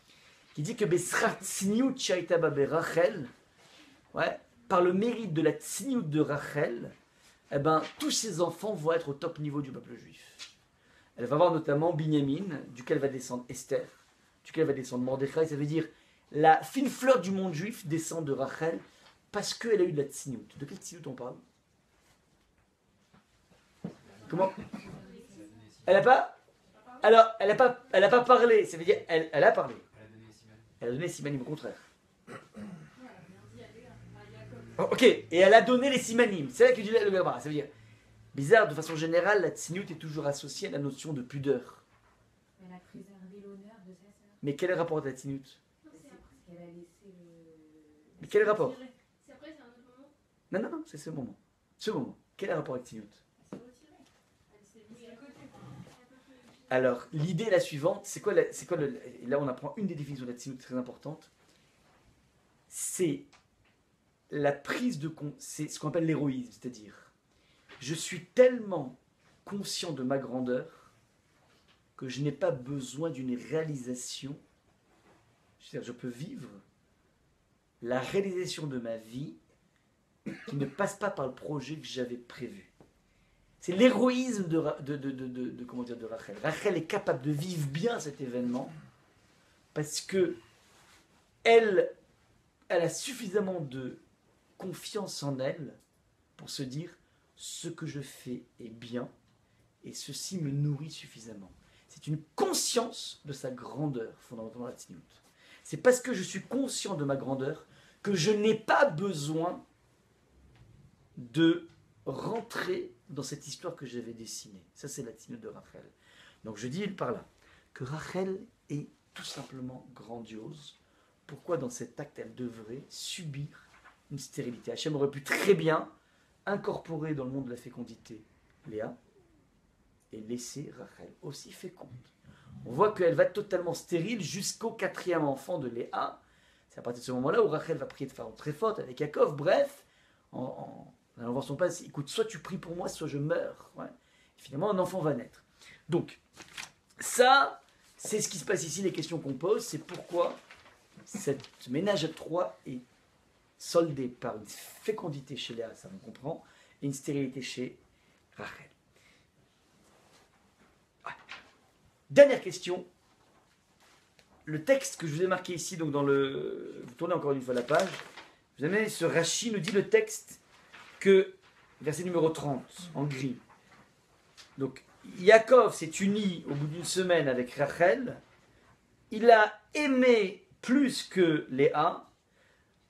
qui dit que Besrat Tzniut Shaita Babe Rachel, ouais, par le mérite de la Tzniut de Rachel, eh ben, tous ses enfants vont être au top niveau du peuple juif. Elle va avoir notamment Binyamin, duquel va descendre Esther, duquel va descendre Mordechai. Ça veut dire la fine fleur du monde juif descend de Rachel parce qu'elle a eu de la tzniut. De quelle tzniut on parle? Comment? Elle n'a pas. Alors, elle n'a pas parlé. Ça veut dire elle a parlé. Elle a donné les simanim, au contraire. Ok, et elle a donné les simanim. C'est là que dit le Gemara. Ça veut dire bizarre, de façon générale, la tzniut est toujours associée à la notion de pudeur. Elle a préservé l'honneur de sa sœur. Mais quel est le rapport de la tzniut? Elle a laissé Mais quel est le rapport? C'est après, c'est un autre moment. Non, c'est ce moment. Ce moment. Quel est le rapport avec tzniut? Elle s'est retirée. Elle s'est mise à côté. Alors, l'idée est la suivante. Là, on apprend une des définitions de la tzniut très importante. C'est la prise de compte. C'est ce qu'on appelle l'héroïsme. C'est-à-dire, je suis tellement conscient de ma grandeur que je n'ai pas besoin d'une réalisation. C'est-à-dire, je peux vivre la réalisation de ma vie qui ne passe pas par le projet que j'avais prévu. C'est l'héroïsme de Rachel. Rachel est capable de vivre bien cet événement parce que elle a suffisamment de confiance en elle pour se dire ce que je fais est bien et ceci me nourrit suffisamment. C'est une conscience de sa grandeur, fondamentalement la tzniut. C'est parce que je suis conscient de ma grandeur que je n'ai pas besoin de rentrer dans cette histoire que j'avais dessinée. Ça, c'est la tzniut de Rachel. Donc je dis par là que Rachel est tout simplement grandiose. Pourquoi dans cet acte, elle devrait subir une stérilité? Hachem aurait pu très bien incorporer dans le monde de la fécondité Léa et laisser Rachel aussi féconde. On voit qu'elle va être totalement stérile jusqu'au 4e enfant de Léa. C'est à partir de ce moment-là où Rachel va prier de façon très forte avec Yaakov. Bref, en allant voir son père, écoute, soit tu pries pour moi, soit je meurs. Ouais. Et finalement, un enfant va naître. Donc, ça, c'est ce qui se passe ici, les questions qu'on pose, c'est pourquoi ce ménage à 3 est soldé par une fécondité chez Léa, ça on comprend, et une stérilité chez Rachel. Ouais. Dernière question. Le texte que je vous ai marqué ici, donc vous tournez encore une fois la page, vous avez ce Rashi nous dit le texte que, verset numéro 30, en gris. Donc, Yaakov s'est uni au bout d'une semaine avec Rachel. Il a aimé plus que Léa.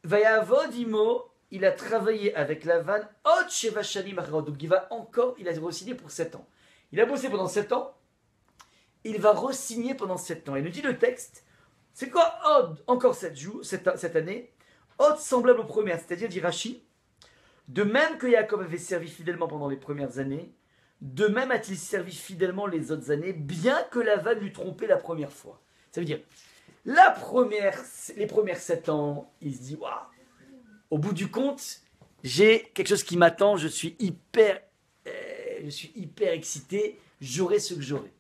Vayavod imo, il a travaillé avec Lavan. Od sheva shanim acharot. Donc, il a re-signé pour 7 ans. Il a bossé pendant 7 ans. Il va re-signer pendant 7 ans. Et nous dit le texte, c'est quoi Od, encore 7 jours, cette année. Od semblable aux premières, c'est-à-dire, dit Rashi, de même que Yaakov avait servi fidèlement pendant les premières années, de même a-t-il servi fidèlement les autres années, bien que Lavan l'eût trompé la première fois. Ça veut dire, les premières 7 ans, il se dit, waouh, au bout du compte, j'ai quelque chose qui m'attend, je suis hyper excité, j'aurai ce que j'aurai.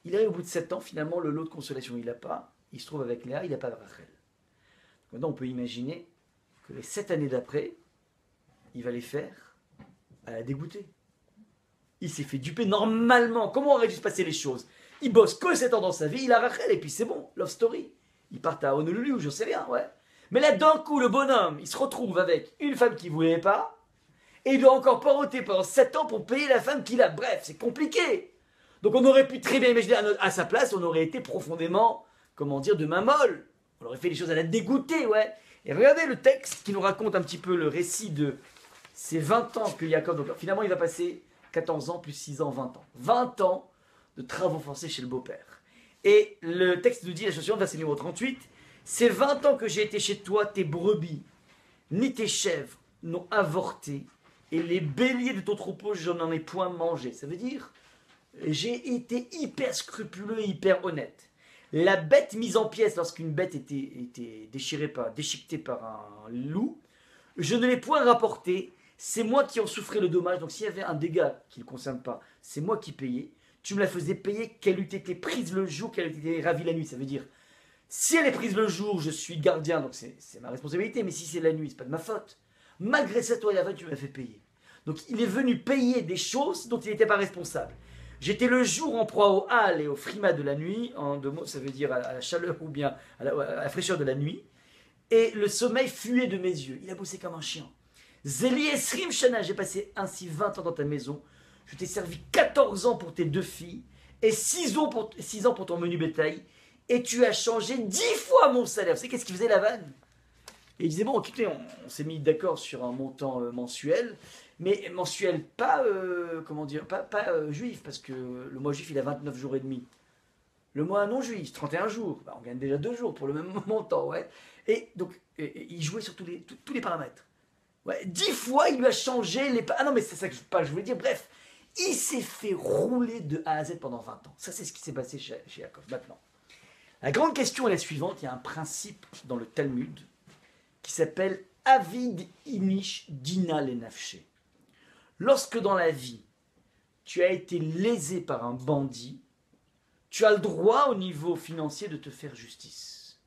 Il arrive au bout de 7 ans, finalement, le lot de consolation, il n'a pas. Il se trouve avec Léa, il n'a pas de Rachel. Maintenant, on peut imaginer que les 7 années d'après, il va les faire à la dégoûter. Il s'est fait duper normalement. Comment auraient dû se passer les choses? Il bosse que 7 ans dans sa vie, il a Rachel, et puis c'est bon, love story. Ils partent à Honolulu, je sais rien, ouais. Mais là, d'un coup, le bonhomme, il se retrouve avec une femme qu'il ne voulait pas, et il doit encore poireauter pendant 7 ans pour payer la femme qu'il a. Bref, c'est compliqué. Donc on aurait pu très bien imaginer à sa place, on aurait été profondément, de main molle. On aurait fait les choses à la dégoûter, ouais. Et regardez le texte qui nous raconte un petit peu le récit de ces 20 ans que Yaakov, donc finalement il va passer 14 ans plus 6 ans, 20 ans. 20 ans de travaux forcés chez le beau-père. Et le texte nous dit la chose suivante, verset numéro 38, ces 20 ans que j'ai été chez toi, tes brebis, ni tes chèvres n'ont avorté, et les béliers de ton troupeau, je n'en ai point mangé. Ça veut dire, j'ai été hyper scrupuleux et hyper honnête. La bête mise en pièces lorsqu'une bête était déchiquetée par un loup, je ne l'ai point rapporté, c'est moi qui en souffrais le dommage, donc s'il y avait un dégât qui ne le concerne pas, c'est moi qui payais, tu me la faisais payer, qu'elle eût été prise le jour, qu'elle eût été ravie la nuit, ça veut dire, si elle est prise le jour, je suis gardien, donc c'est ma responsabilité, mais si c'est la nuit, c'est pas de ma faute. Malgré ça, toi et la veille, tu m'as fait payer. Donc il est venu payer des choses dont il n'était pas responsable. J'étais le jour en proie au hâle et au frima de la nuit, en 2 mots, ça veut dire à la chaleur ou bien à la fraîcheur de la nuit, et le sommeil fuyait de mes yeux. Il a bossé comme un chien. Zéli Esrim Shana, j'ai passé ainsi 20 ans dans ta maison, je t'ai servi 14 ans pour tes 2 filles, et 6 ans pour ton menu bétail, et tu as changé 10 fois mon salaire. Vous savez qu'est-ce qu'il faisait Lavan? Et il disait, bon, écoutez, on s'est mis d'accord sur un montant mensuel, mais mensuel, pas juif, parce que le mois juif, il a 29 jours et demi. Le mois non juif, 31 jours. Bah, on gagne déjà 2 jours pour le même montant, ouais. Et donc, il jouait sur tous les paramètres. Ouais, 10 fois, il lui a changé les... Ah non, mais c'est ça que je voulais dire. Bref, il s'est fait rouler de A à Z pendant 20 ans. Ça, c'est ce qui s'est passé chez Yaakov. Maintenant, la grande question est la suivante. Il y a un principe dans le Talmud qui s'appelle Avid Inish Dina Lenafshe. Lorsque dans la vie, tu as été lésé par un bandit, tu as le droit au niveau financier de te faire justice.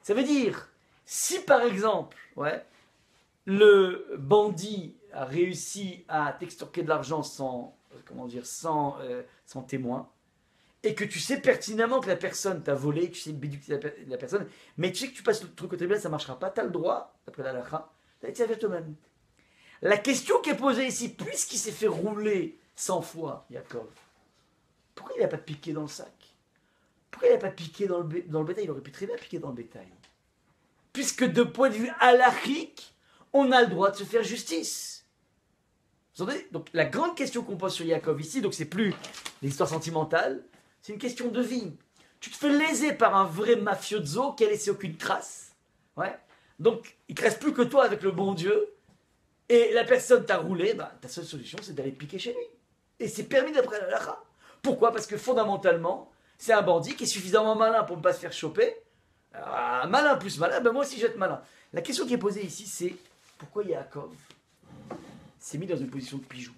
Ça veut dire, si par exemple, le bandit a réussi à t'extorquer de l'argent sans témoin, et que tu sais pertinemment que la personne t'a volé, tu sais béduquer la personne, mais tu sais que tu passes le truc au tribunal, ça ne marchera pas, tu as le droit, d'après la halakha, d'aller te servir toi-même. La question qui est posée ici, puisqu'il s'est fait rouler 100 fois, Yaakov, pourquoi il n'a pas piqué dans le sac? Pourquoi il n'a pas piqué dans le bétail? Il aurait pu très bien piquer dans le bétail. Puisque de point de vue halachique, on a le droit de se faire justice. Vous entendez? Donc la grande question qu'on pose sur Yaakov ici, donc c'est plus l'histoire sentimentale, c'est une question de vie. Tu te fais léser par un vrai mafioso qui a laissé aucune trace. Ouais. Donc il ne te reste plus que toi avec le bon Dieu. et la personne t'a roulé, bah, ta seule solution, c'est d'aller piquer chez lui. Et c'est permis d'après la halakha. Pourquoi? Parce que fondamentalement, c'est un bandit qui est suffisamment malin pour ne pas se faire choper. Malin plus malin, ben moi aussi je vais être malin. La question qui est posée ici, c'est pourquoi Yaakov s'est mis dans une position de pigeon?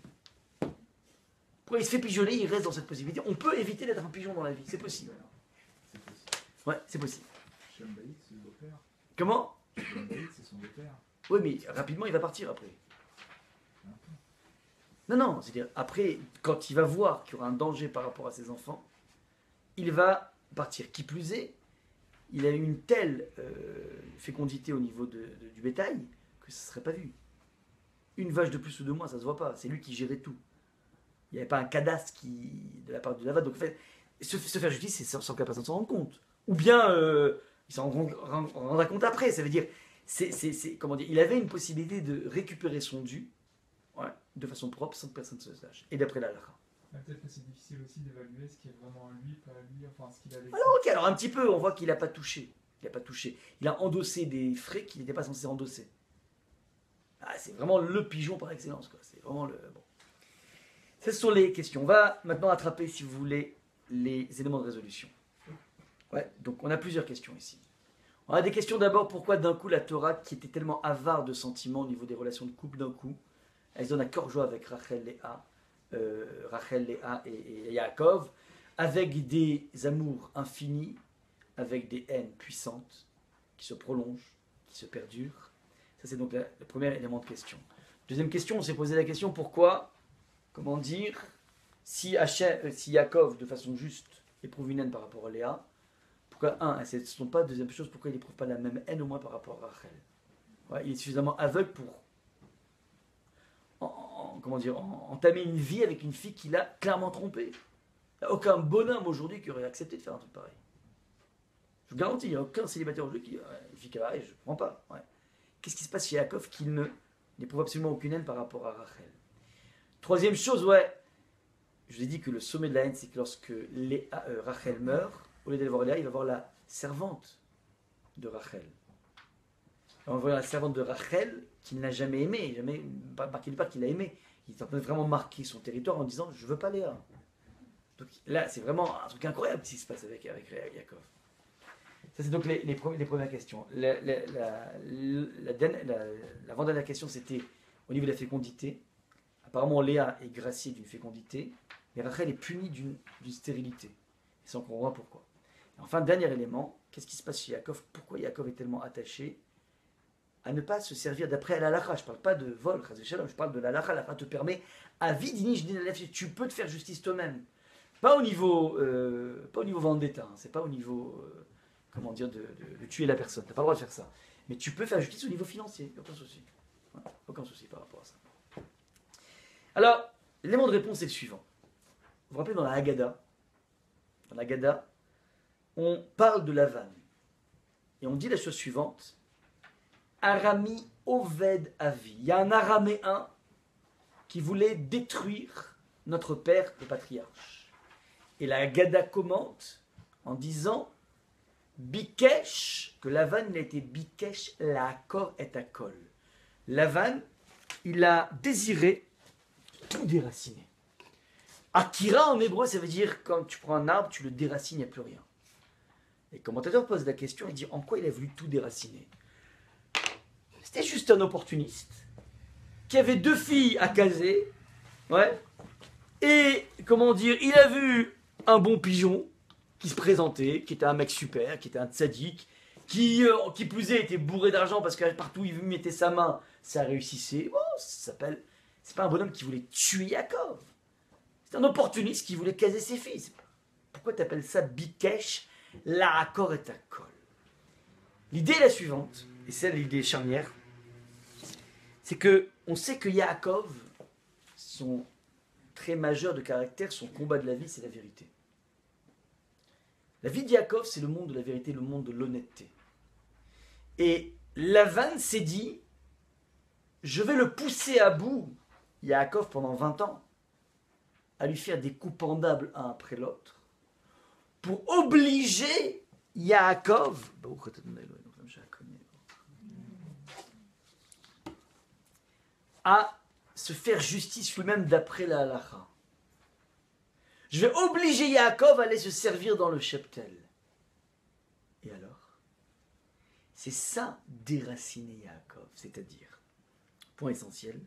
Pourquoi il se fait pigeonner, il reste dans cette possibilité? On peut éviter d'être un pigeon dans la vie, c'est possible. C'est possible. Ouais, c'est possible. Shambaïd, c'est le beau-père. Comment? Shambaïd, c'est son beau-père. Oui, mais rapidement, il va partir après. Non, c'est-à-dire, après, quand il va voir qu'il y aura un danger par rapport à ses enfants, il va partir. Qui plus est, il a eu une telle fécondité au niveau du bétail que ça ne serait pas vu. Une vache de plus ou de moins, ça ne se voit pas. C'est lui qui gérait tout. Il n'y avait pas un cadastre de la part de Lavan. Donc, en fait, se faire justice, c'est sans que la personne s'en rende compte. Ou bien, il s'en rendra compte après. Ça veut dire, comment dire, il avait une possibilité de récupérer son dû, ouais, de façon propre, sans que personne ne se sache. Et d'après la halakha. Peut-être que c'est difficile aussi d'évaluer ce qui est vraiment lui, pas lui, enfin ce qu'il a laissé. Alors ok, alors un petit peu, on voit qu'il n'a pas touché. Il n'a pas touché. Il a endossé des frais qu'il n'était pas censé endosser. Ah, c'est vraiment le pigeon par excellence, quoi. C'est vraiment le... Bon. Ce sont les questions. On va maintenant attraper, si vous voulez, les éléments de résolution. Ouais, donc on a plusieurs questions ici. On a des questions d'abord, pourquoi d'un coup la Torah, qui était tellement avare de sentiments au niveau des relations de couple d'un coup, elle se donne à cœur joie avec Rachel, Léa et Yaakov, avec des amours infinis, avec des haines puissantes, qui se prolongent, qui se perdurent. Ça, c'est donc le premier élément de question. Deuxième question, on s'est posé la question, pourquoi, comment dire, si Yaakov, de façon juste, éprouve une haine par rapport à Léa, pourquoi, ce ne sont pas, deuxième chose, pourquoi il n'éprouve pas la même haine au moins par rapport à Rachel? Ouais, il est suffisamment aveugle pour entamer une vie avec une fille qu'il a clairement trompée. Il n'y a aucun bonhomme aujourd'hui qui aurait accepté de faire un truc pareil. Je vous garantis, il n'y a aucun célibataire aujourd'hui qui une fille qui pareil, je ne comprends pas. Ouais. Qu'est-ce qui se passe chez Yaakov qu'il n'éprouve absolument aucune haine par rapport à Rachel? Troisième chose, ouais, je vous ai dit que le sommet de la haine, c'est que lorsque Rachel meurt, au lieu d'aller voir Léa, il va voir la servante de Rachel. On voit la servante de Rachel qu'il n'a jamais aimée, jamais marqué du pas qu'il a aimé. Il est en train de vraiment marquer son territoire en disant je veux pas Léa. Donc là, c'est vraiment un truc incroyable qui se passe avec Yaakov. Ça, c'est donc les premières questions. L'avant-dernière question, c'était au niveau de la fécondité. Apparemment, Léa est graciée d'une fécondité, mais Rachel est punie d'une stérilité. Et ça, on comprend pourquoi. Et enfin, dernier élément, qu'est-ce qui se passe chez Yaakov? Pourquoi Yaakov est tellement attaché à ne pas se servir d'après la halakha? Je ne parle pas de vol, je parle de la halakha. La halakha te permet, à vie tu peux te faire justice toi-même. Pas au niveau vendetta, hein. C'est pas au niveau, de tuer la personne. Tu n'as pas le droit de faire ça. Mais tu peux faire justice au niveau financier, aucun souci. Ouais, aucun souci par rapport à ça. Alors, l'élément de réponse est le suivant. Vous vous rappelez dans la Haggadah, on parle de Lavan. Et on dit la chose suivante. Arami Oved Avi. Il y a un araméen qui voulait détruire notre père, le patriarche. Et la Haggadah commente en disant Bikesh, que Lavan il a été Bikesh, la Akor et Akol. Lavan, il a désiré tout déraciner. Akira en hébreu, ça veut dire quand tu prends un arbre, tu le déracines, il n'y a plus rien. Et le commentateur pose la question, il dit en quoi il a voulu tout déraciner? C'était juste un opportuniste qui avait 2 filles à caser, ouais, et il a vu un bon pigeon qui se présentait, qui était un mec super, qui était un tzaddik, qui plus est était bourré d'argent parce que partout où il mettait sa main, ça réussissait. Oh, c'est pas un bonhomme qui voulait tuer Yaakov. C'est un opportuniste qui voulait caser ses filles. Pourquoi tu appelles ça Bikesh, la Akor et Akol? L'idée est la suivante, et c'est l'idée charnière, c'est que on sait que Yaakov, son trait majeur de caractère, son combat de la vie, c'est la vérité. La vie de Yaakov, c'est le monde de la vérité, le monde de l'honnêteté. Et Lavan s'est dit, je vais le pousser à bout, Yaakov, pendant 20 ans, à lui faire des coups pendables un après l'autre, pour obliger Yaakov, à se faire justice lui-même d'après la halakha. Je vais obliger Yaakov à aller se servir dans le cheptel. Et alors? C'est ça déraciner Yaakov, c'est-à-dire, point essentiel,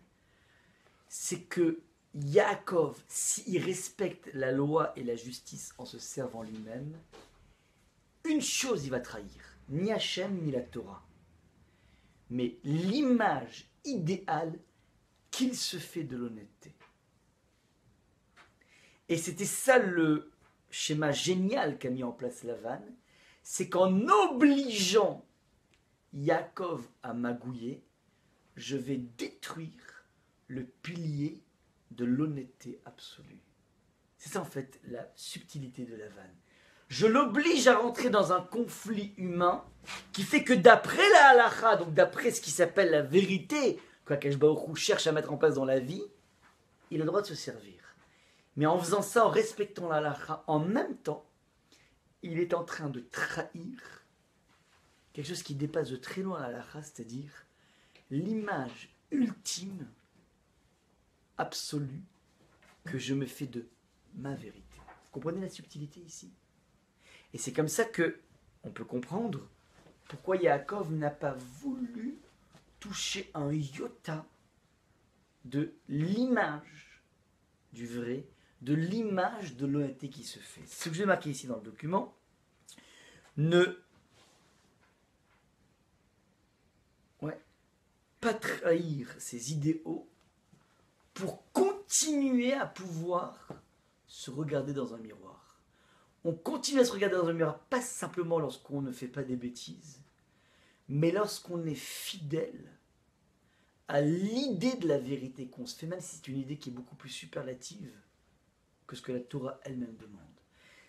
c'est que Yaakov, s'il respecte la loi et la justice en se servant lui-même, une chose il va trahir, ni Hachem ni la Torah, mais l'image idéale qu'il se fait de l'honnêteté. Et c'était ça le schéma génial qu'a mis en place Lavan, c'est qu'en obligeant Yaakov à magouiller, je vais détruire le pilier de l'honnêteté absolue. C'est ça en fait la subtilité de Lavan. Je l'oblige à rentrer dans un conflit humain qui fait que d'après la halakha, donc d'après ce qui s'appelle la vérité, qu'Akadosh Baruch Hu cherche à mettre en place dans la vie, il a le droit de se servir. Mais en faisant ça, en respectant la halakha, en même temps, il est en train de trahir quelque chose qui dépasse de très loin la halakha, c'est-à-dire l'image ultime, absolue, que je me fais de ma vérité. Vous comprenez la subtilité ici? Et c'est comme ça que on peut comprendre pourquoi Yaakov n'a pas voulu toucher un iota de l'image du vrai, de l'image de l'honnêteté qui se fait. Ce que j'ai marqué ici dans le document, pas trahir ses idéaux pour continuer à pouvoir se regarder dans un miroir. On continue à se regarder dans un miroir, pas simplement lorsqu'on ne fait pas des bêtises, mais lorsqu'on est fidèle à l'idée de la vérité qu'on se fait, même si c'est une idée qui est beaucoup plus superlative que ce que la Torah elle-même demande.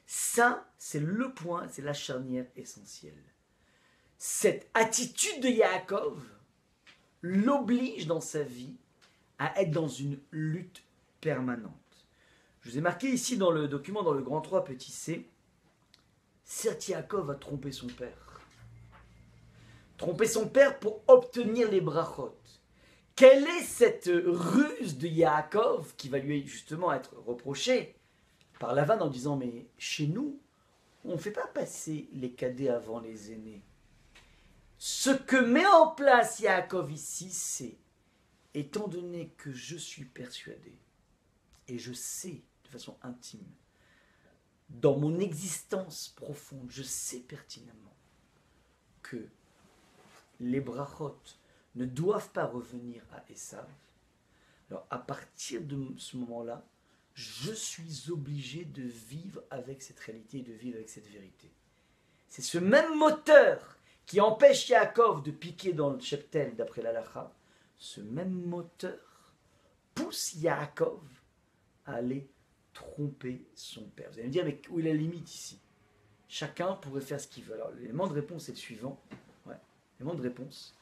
Ça, c'est le point, c'est la charnière essentielle. Cette attitude de Yaakov l'oblige dans sa vie à être dans une lutte permanente. Je vous ai marqué ici dans le document, dans le grand 3, petit c, certes Yaakov a trompé son père. Tromper son père pour obtenir les brachot. Quelle est cette ruse de Yaakov qui va lui justement être reprochée par Lavan en disant mais chez nous, on ne fait pas passer les cadets avant les aînés. Ce que met en place Yaakov ici, c'est étant donné que je suis persuadé et je sais de façon intime, dans mon existence profonde, je sais pertinemment que les brachot ne doivent pas revenir à Esav. Alors à partir de ce moment-là, je suis obligé de vivre avec cette réalité et de vivre avec cette vérité. C'est ce même moteur qui empêche Yaakov de piquer dans le cheptel d'après l'halakha. Ce même moteur pousse Yaakov à aller tromper son père. Vous allez me dire, mais où est la limite ici? Chacun pourrait faire ce qu'il veut. Alors l'élément de réponse est le suivant. L'élément de réponse,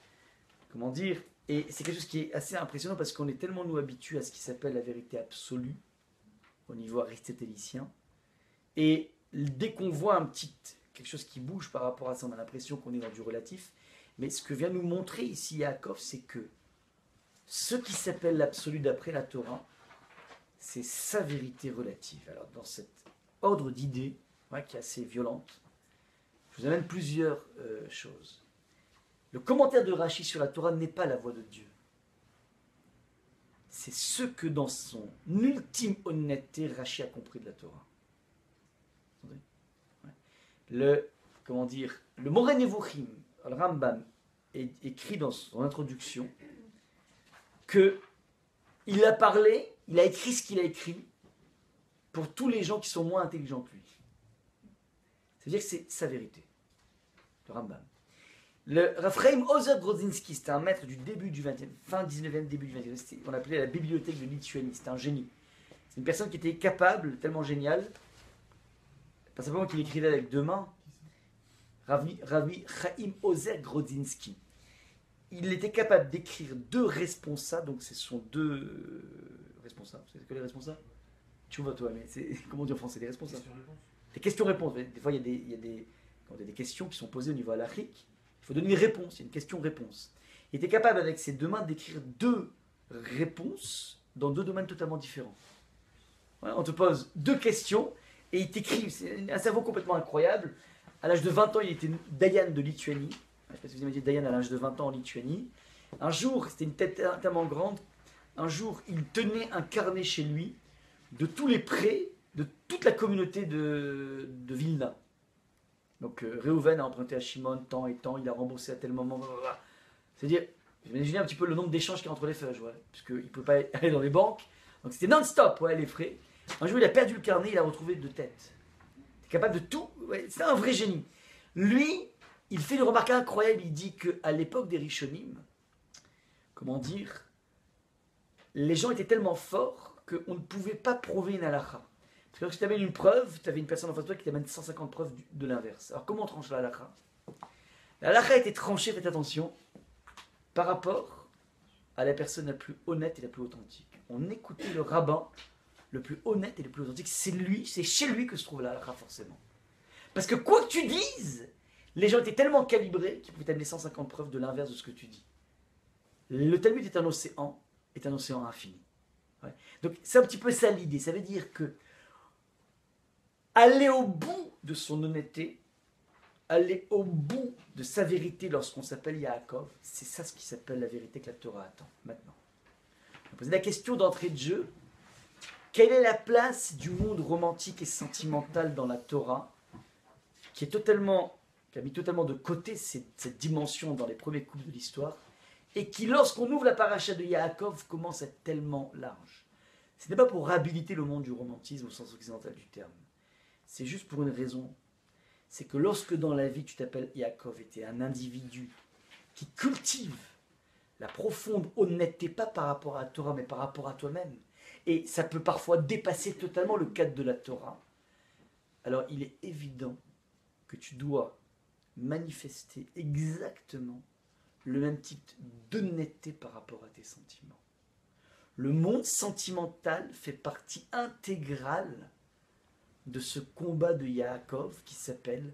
comment dire, et c'est quelque chose qui est assez impressionnant parce qu'on est tellement nous habitués à ce qui s'appelle la vérité absolue au niveau aristotélicien, et dès qu'on voit quelque chose qui bouge par rapport à ça, on a l'impression qu'on est dans du relatif. Mais ce que vient nous montrer ici Yaakov, c'est que ce qui s'appelle l'absolu d'après la Torah, c'est sa vérité relative. Alors dans cet ordre d'idées, qui est assez violente, je vous amène plusieurs choses. Le commentaire de Rashi sur la Torah n'est pas la voix de Dieu. C'est ce que dans son ultime honnêteté, Rashi a compris de la Torah. Le Moreh Nevuchim, le Rambam, écrit dans son introduction que il a parlé, il a écrit ce qu'il a écrit pour tous les gens qui sont moins intelligents que lui. C'est-à-dire que c'est sa vérité, le Rambam. Le Raphaël Ozer Grodzinski, c'était un maître du début du 20e, fin 19e, début du 20e, on l'appelait la bibliothèque de Lituanie, c'était un génie. C'est une personne qui était capable, tellement géniale, pas simplement qu'il écrivait avec deux mains, Rabbi Chaim Ozer Grodzinski. Il était capable d'écrire deux responsables, donc ce sont deux responsables. C'est que les responsables? Tu vois toi, mais comment on dit en français, les responsables? Des questions-réponses. Des fois, il y a des questions qui sont posées au niveau halachique. Il faut donner une réponse, il y a une question-réponse. Il était capable avec ses deux mains d'écrire deux réponse dans deux domaines totalement différents. Ouais, on te pose deux questions et il t'écrit. C'est un cerveau complètement incroyable. À l'âge de 20 ans, il était Dayan de Lituanie. Je ne sais pas si vous imaginez Dayan à l'âge de 20 ans en Lituanie. Un jour, c'était une tête tellement grande, un jour, il tenait un carnet chez lui de tous les prêts de toute la communauté de Vilna. Donc Réhouven a emprunté à Shimon tant et tant, il a remboursé à tel moment. Blablabla. C'est-à-dire, imaginez un petit peu le nombre d'échanges qu'il y a entre les feuilles, ouais, puisqu'il ne pouvait pas aller dans les banques. Donc c'était non-stop, ouais, les frais. Un jour, il a perdu le carnet, il a retrouvé deux têtes. Il est capable de tout. Ouais, c'est un vrai génie. Lui, il fait une remarque incroyable. Il dit qu'à l'époque des Rishonim, comment dire, les gens étaient tellement forts qu'on ne pouvait pas prouver une halakha. Parce que lorsque tu avais une preuve, tu avais une personne en face de toi qui t'amène 150 preuves de l'inverse. Alors comment on tranche la halakha? La halakha a été tranchée, faites attention, par rapport à la personne la plus honnête et la plus authentique. On écoutait le rabbin le plus honnête et le plus authentique. C'est lui, c'est chez lui que se trouve la halakha forcément. Parce que quoi que tu dises, les gens étaient tellement calibrés qu'ils pouvaient t'amener 150 preuves de l'inverse de ce que tu dis. Le Talmud est un océan infini. Ouais. Donc c'est un petit peu ça l'idée. Ça veut dire que aller au bout de son honnêteté, aller au bout de sa vérité lorsqu'on s'appelle Yaakov, c'est ça ce qui s'appelle la vérité que la Torah attend maintenant. On va poser la question d'entrée de jeu. Quelle est la place du monde romantique et sentimental dans la Torah qui a mis totalement de côté cette dimension dans les premiers couples de l'histoire et qui, lorsqu'on ouvre la paracha de Yaakov, commence à être tellement large. Ce n'est pas pour réhabiliter le monde du romantisme au sens occidental du terme. C'est juste pour une raison. C'est que lorsque dans la vie tu t'appelles Yaakov et tu es un individu qui cultive la profonde honnêteté, pas par rapport à la Torah, mais par rapport à toi-même, et ça peut parfois dépasser totalement le cadre de la Torah, alors il est évident que tu dois manifester exactement le même type d'honnêteté par rapport à tes sentiments. Le monde sentimental fait partie intégrale de ce combat de Yaakov qui s'appelle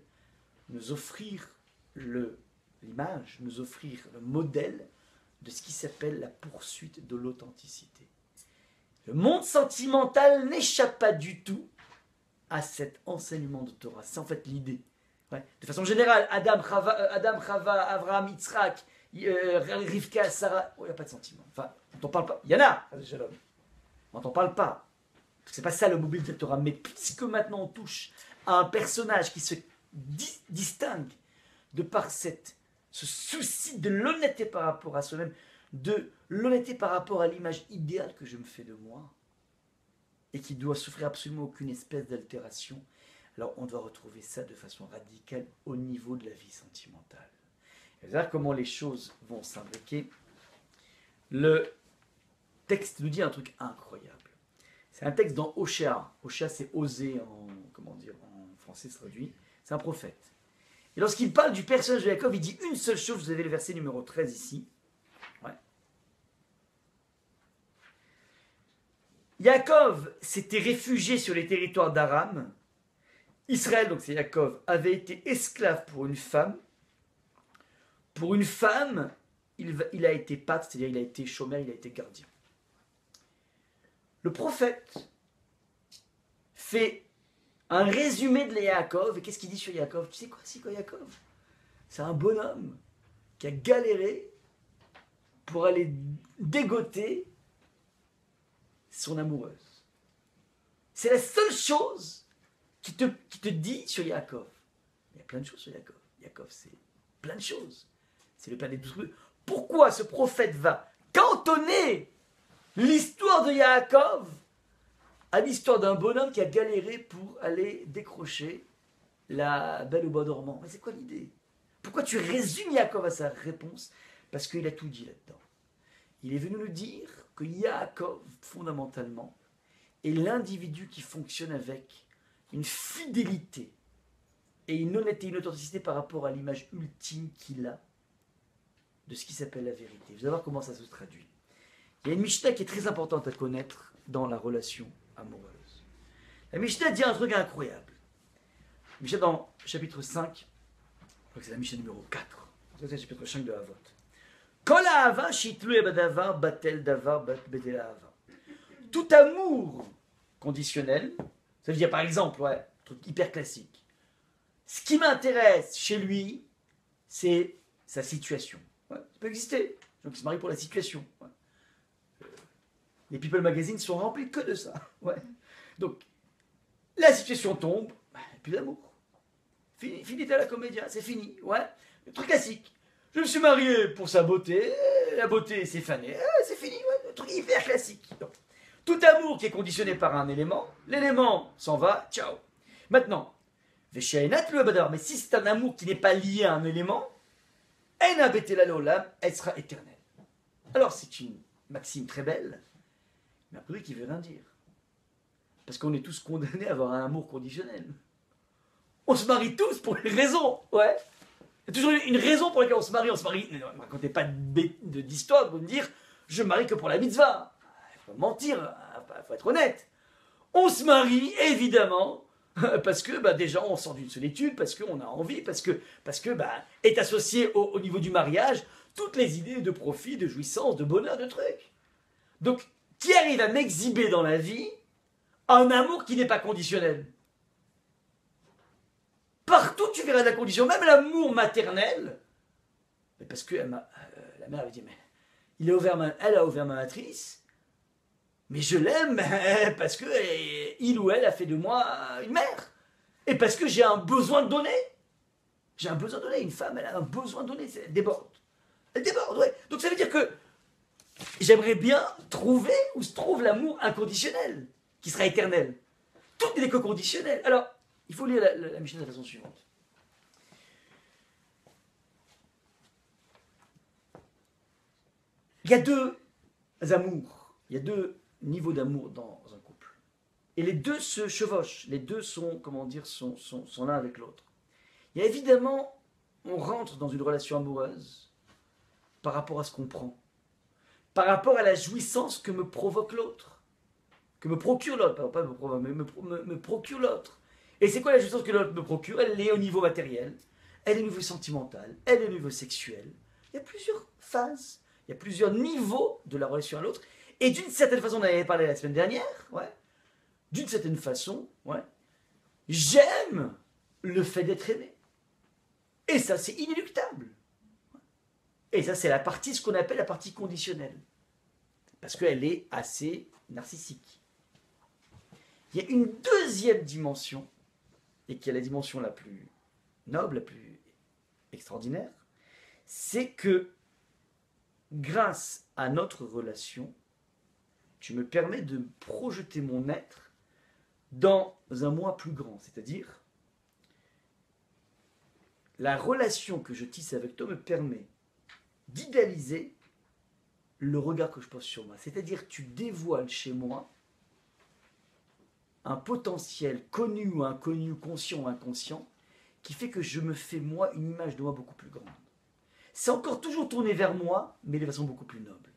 nous offrir l'image, nous offrir le modèle de ce qui s'appelle la poursuite de l'authenticité. Le monde sentimental n'échappe pas du tout à cet enseignement de Torah. C'est en fait l'idée. Ouais. De façon générale, Adam, Chava, Abraham, Yitzhak, Rivka, Sarah, il n'y a pas de sentiment. Enfin, on t'en parle pas. Il y en a, on t'en parle pas. C'est pas ça le mobile de Torah. Mais puisque maintenant on touche à un personnage qui se distingue de par ce souci de l'honnêteté par rapport à soi-même, de l'honnêteté par rapport à l'image idéale que je me fais de moi, et qui doit souffrir absolument aucune espèce d'altération, alors on doit retrouver ça de façon radicale au niveau de la vie sentimentale. Et vous allez voir comment les choses vont s'imbriquer. Le texte nous dit un truc incroyable. C'est un texte dans Oshéa. Oshéa, c'est oser en français, se traduit. C'est un prophète. Et lorsqu'il parle du personnage de Yaakov, il dit une seule chose. Vous avez le verset numéro 13 ici. Ouais. Yaakov s'était réfugié sur les territoires d'Aram. Israël, donc c'est Yaakov, avait été esclave pour une femme. Pour une femme, il a été pâtre, c'est-à-dire il a été chômeur, il a été gardien. Le prophète fait un résumé de Yaakov. Et qu'est-ce qu'il dit sur Yaakov? Tu sais quoi, c'est quoi Yaakov? C'est un bonhomme qui a galéré pour aller dégoter son amoureuse. C'est la seule chose qui te dit sur Yaakov. Il y a plein de choses sur Yaakov. Yaakov, c'est plein de choses. C'est le père des 12 tribus. Pourquoi ce prophète va cantonner l'histoire de Yaakov à l'histoire d'un bonhomme qui a galéré pour aller décrocher la belle au bois dormant? Mais c'est quoi l'idée? Pourquoi tu résumes Yaakov à sa réponse? Parce qu'il a tout dit là-dedans. Il est venu nous dire que Yaakov, fondamentalement, est l'individu qui fonctionne avec une fidélité et une honnêteté, une authenticité par rapport à l'image ultime qu'il a de ce qui s'appelle la vérité. Vous allez voir comment ça se traduit. Il y a une Mishnah qui est très importante à connaître dans la relation amoureuse. La Mishnah dit un truc incroyable. La Mishnah dans chapitre 5, je crois que c'est la Mishnah numéro 4, c'est le chapitre 5 de Havot. Kol ahava shitlu badavar batel davar betel ahava. Tout amour conditionnel, ça veut dire par exemple, ouais, un truc hyper classique. Ce qui m'intéresse chez lui, c'est sa situation. Ouais, ça peut exister. Les gens qui se marient pour la situation. Ouais. Les People Magazine sont remplis que de ça. Ouais. Donc, la situation tombe, et puis l'amour. Finita la comédia, c'est fini. Ouais. Le truc classique. Je me suis marié pour sa beauté, la beauté s'est fanée, c'est fini. Ouais. Le truc hyper classique. Donc, tout amour qui est conditionné par un élément, l'élément s'en va, ciao. Maintenant, mais si c'est un amour qui n'est pas lié à un élément, elle sera éternelle. Alors c'est une maxime très belle, mais a priori qui veut rien dire. Parce qu'on est tous condamnés à avoir un amour conditionnel. On se marie tous pour une raison, ouais. Il y a toujours une raison pour laquelle on se marie. Ne me racontez pas d'histoire de me dire je me marie que pour la mitzvah. Il faut mentir, il faut être honnête. On se marie évidemment parce que déjà on sort d'une solitude, parce qu'on a envie, parce que est associé au niveau du mariage toutes les idées de profit, de jouissance, de bonheur, de trucs. Donc qui arrive à m'exhiber dans la vie un amour qui n'est pas conditionnel? Partout tu verras de la condition, même l'amour maternel, mais parce que la mère avait dit mais elle a ouvert ma matrice. Mais je l'aime parce que il ou elle a fait de moi une mère. Et parce que j'ai un besoin de donner. J'ai un besoin de donner. Une femme, elle a un besoin de donner. Elle déborde. Elle déborde, ouais. Donc ça veut dire que j'aimerais bien trouver où se trouve l'amour inconditionnel, qui sera éternel. Tout n'est que conditionnel. Alors, il faut lire la Mishnah de la façon suivante. Il y a deux amours. Il y a deux niveau d'amour dans un couple. Et les deux se chevauchent, les deux sont, sont l'un avec l'autre. Il y a évidemment, on rentre dans une relation amoureuse par rapport à ce qu'on prend, par rapport à la jouissance que me provoque l'autre, que me procure l'autre, pas me provoque, mais me procure l'autre. Et c'est quoi la jouissance que l'autre me procure? Elle est au niveau matériel, elle est au niveau sentimental, elle est au niveau sexuel. Il y a plusieurs phases, il y a plusieurs niveaux de la relation à l'autre. Et d'une certaine façon, on en avait parlé la semaine dernière, ouais. D'une certaine façon, ouais, j'aime le fait d'être aimé. Et ça, c'est inéluctable. Et ça, c'est la partie, ce qu'on appelle la partie conditionnelle. Parce qu'elle est assez narcissique. Il y a une deuxième dimension, et qui est la dimension la plus noble, la plus extraordinaire, c'est que grâce à notre relation, tu me permets de projeter mon être dans un moi plus grand. C'est-à-dire, la relation que je tisse avec toi me permet d'idéaliser le regard que je pose sur moi. C'est-à-dire, tu dévoiles chez moi un potentiel connu ou inconnu, conscient ou inconscient, qui fait que je me fais moi une image de moi beaucoup plus grande. C'est encore toujours tourné vers moi, mais de façon beaucoup plus noble.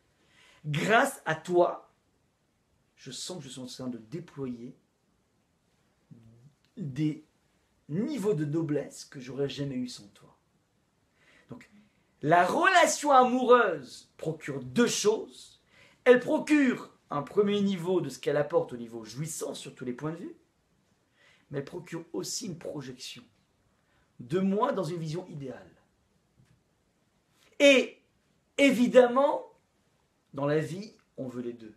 Grâce à toi, je sens que je suis en train de déployer des niveaux de noblesse que j'aurais jamais eu sans toi. Donc, la relation amoureuse procure deux choses. Elle procure un premier niveau de ce qu'elle apporte au niveau jouissance sur tous les points de vue, mais elle procure aussi une projection de moi dans une vision idéale. Et évidemment, dans la vie, on veut les deux.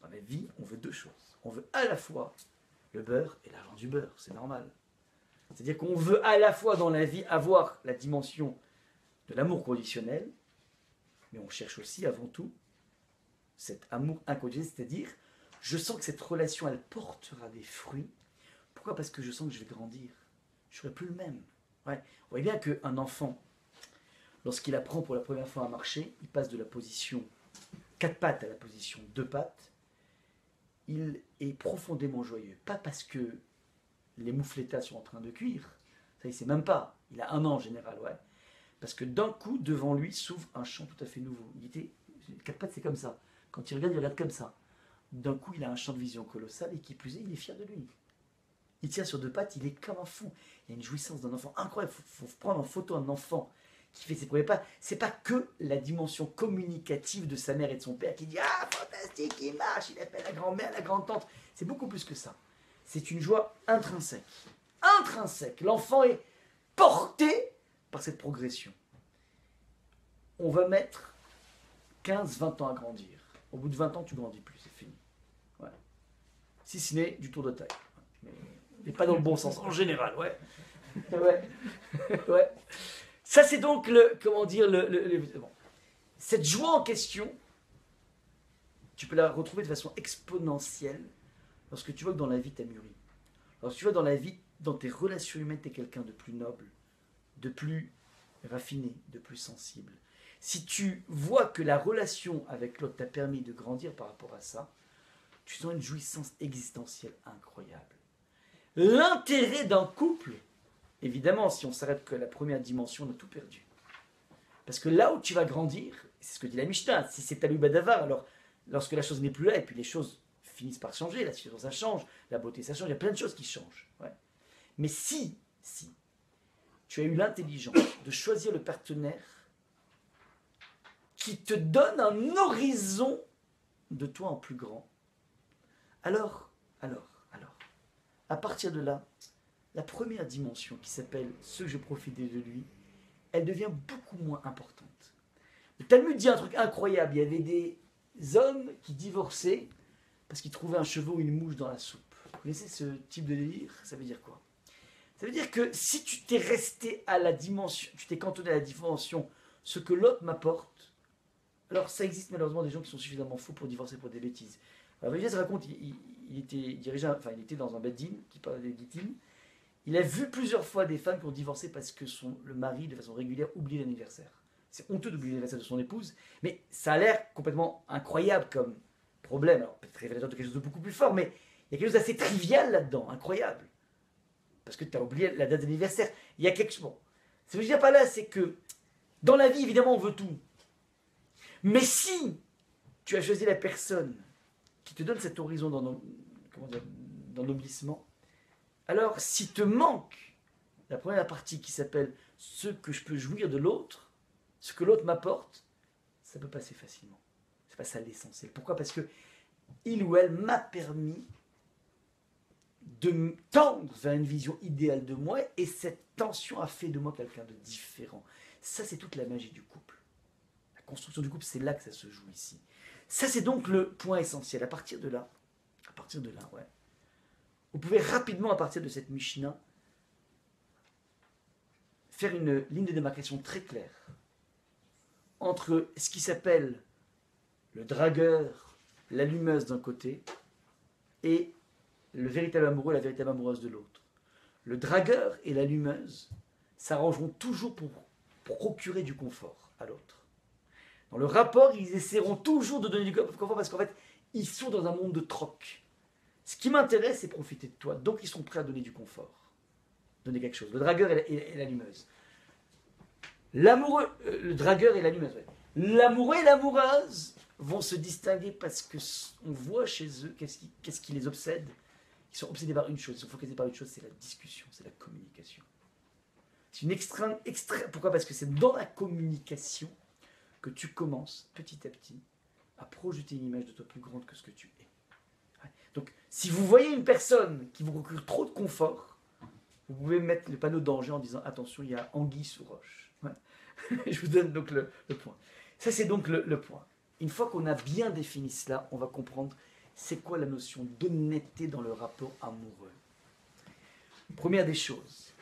Dans la vie, on veut deux choses. On veut à la fois le beurre et l'argent du beurre, c'est normal. C'est-à-dire qu'on veut à la fois dans la vie avoir la dimension de l'amour conditionnel, mais on cherche aussi avant tout cet amour inconditionnel, c'est-à-dire je sens que cette relation, elle portera des fruits. Pourquoi? Parce que je sens que je vais grandir. Je ne serai plus le même. Ouais. Vous voyez bien qu'un enfant, lorsqu'il apprend pour la première fois à marcher, il passe de la position 4 pattes à la position 2 pattes. Il est profondément joyeux. Pas parce que les moufletas sont en train de cuire. Ça, il ne sait même pas. Il a 1 an en général, ouais. Parce que d'un coup, devant lui, s'ouvre un champ tout à fait nouveau. Il était 4 pattes, c'est comme ça. Quand il regarde comme ça. D'un coup, il a un champ de vision colossal et qui plus est, il est fier de lui. Il tient sur 2 pattes, il est comme un fou. Il y a une jouissance d'un enfant incroyable. Il faut prendre en photo un enfant qui fait ses premiers pas. C'est pas que la dimension communicative de sa mère et de son père qui dit ah fantastique, il marche, il appelle la grand-mère, la grande-tante. C'est beaucoup plus que ça. C'est une joie intrinsèque. Intrinsèque. L'enfant est porté par cette progression. On va mettre 15-20 ans à grandir. Au bout de 20 ans, tu grandis plus, c'est fini. Ouais. Si ce n'est du tour de taille. Mais pas dans le bon sens, en général, ouais. Ouais. Ouais. Ça, c'est donc bon. Cette joie en question, tu peux la retrouver de façon exponentielle lorsque tu vois que dans la vie, tu as mûri. Lorsque tu vois dans la vie, dans tes relations humaines, tu es quelqu'un de plus noble, de plus raffiné, de plus sensible. Si tu vois que la relation avec l'autre t'a permis de grandir par rapport à ça, tu sens une jouissance existentielle incroyable. L'intérêt d'un couple, évidemment, si on s'arrête que la première dimension, on a tout perdu. Parce que là où tu vas grandir, c'est ce que dit la Mishnah, si c'est Talou Badavar, alors lorsque la chose n'est plus là, et puis les choses finissent par changer, la situation ça change, la beauté ça change, il y a plein de choses qui changent. Ouais. Mais si tu as eu l'intelligence de choisir le partenaire qui te donne un horizon de toi en plus grand, alors, à partir de là, la première dimension qui s'appelle « ce que je profitais de lui », elle devient beaucoup moins importante. Le Talmud dit un truc incroyable, il y avait des hommes qui divorçaient parce qu'ils trouvaient un cheveu ou une mouche dans la soupe. Vous connaissez ce type de délire? Ça veut dire quoi? Ça veut dire que si tu t'es resté à la dimension, tu t'es cantonné à la dimension « ce que l'autre m'apporte », alors ça existe malheureusement des gens qui sont suffisamment fous pour divorcer pour des bêtises. Alors Régis raconte, il était dans un beddin qui parlait des guitines. Il a vu plusieurs fois des femmes qui ont divorcé parce que le mari, de façon régulière, oublie l'anniversaire. C'est honteux d'oublier l'anniversaire de son épouse, mais ça a l'air complètement incroyable comme problème. Alors peut-être révélateur de quelque chose de beaucoup plus fort, mais il y a quelque chose d'assez trivial là-dedans, incroyable. Parce que tu as oublié la date d'anniversaire. Il y a quelque chose. Bon, ce que je veux dire par là, c'est que dans la vie, évidemment, on veut tout. Mais si tu as choisi la personne qui te donne cet horizon d'ennoblissement, alors si te manque la première partie qui s'appelle ce que je peux jouir de l'autre, ce que l'autre m'apporte, ça peut passer facilement. C'est pas ça l'essentiel. Pourquoi? Parce que il ou elle m'a permis de me tendre vers une vision idéale de moi, et cette tension a fait de moi quelqu'un de différent. Ça, c'est toute la magie du couple. La construction du couple, c'est là que ça se joue ici. Ça, c'est donc le point essentiel. À partir de là, ouais, vous pouvez rapidement, à partir de cette Mishnah, faire une ligne de démarcation très claire entre ce qui s'appelle le dragueur, l'allumeuse d'un côté, et le véritable amoureux, la véritable amoureuse de l'autre. Le dragueur et l'allumeuse s'arrangeront toujours pour procurer du confort à l'autre. Dans le rapport, ils essaieront toujours de donner du confort parce qu'en fait, ils sont dans un monde de troc. Ce qui m'intéresse, c'est profiter de toi. Donc, ils sont prêts à donner du confort. Donner quelque chose. Le dragueur et l'allumeuse. L'amoureux, le dragueur et l'allumeuse. Ouais. L'amoureux et l'amoureuse vont se distinguer parce qu'on voit chez eux qu'est-ce qui les obsède. Ils sont obsédés par une chose. Ils sont focalisés par une chose, c'est la discussion, c'est la communication. C'est une extrême. Pourquoi? Parce que c'est dans la communication que tu commences petit à petit à projeter une image de toi plus grande que ce que tu es. Ouais. Donc, si vous voyez une personne qui vous procure trop de confort, vous pouvez mettre le panneau de danger en disant attention, il y a anguille sous roche. Ouais. Je vous donne donc le point. Ça, c'est donc le point. Une fois qu'on a bien défini cela, on va comprendre c'est quoi la notion d'honnêteté dans le rapport amoureux. Première des choses.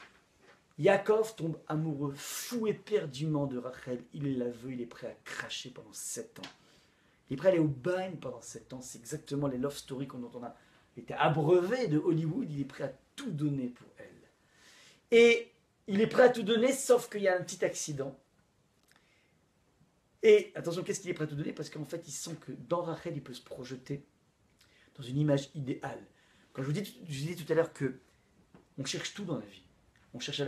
Yaakov tombe amoureux, fou éperdument de Rachel. Il la veut, il est prêt à cracher pendant 7 ans. Il est prêt à aller au bagne pendant 7 ans. C'est exactement les love stories dont on a été abreuvé de Hollywood. Il est prêt à tout donner pour elle. Et il est prêt à tout donner, sauf qu'il y a un petit accident. Et attention, qu'est-ce qu'il est prêt à tout donner? Parce qu'en fait, il sent que dans Rachel, il peut se projeter dans une image idéale. Quand je vous dis tout à l'heure que on cherche tout dans la vie. On cherche à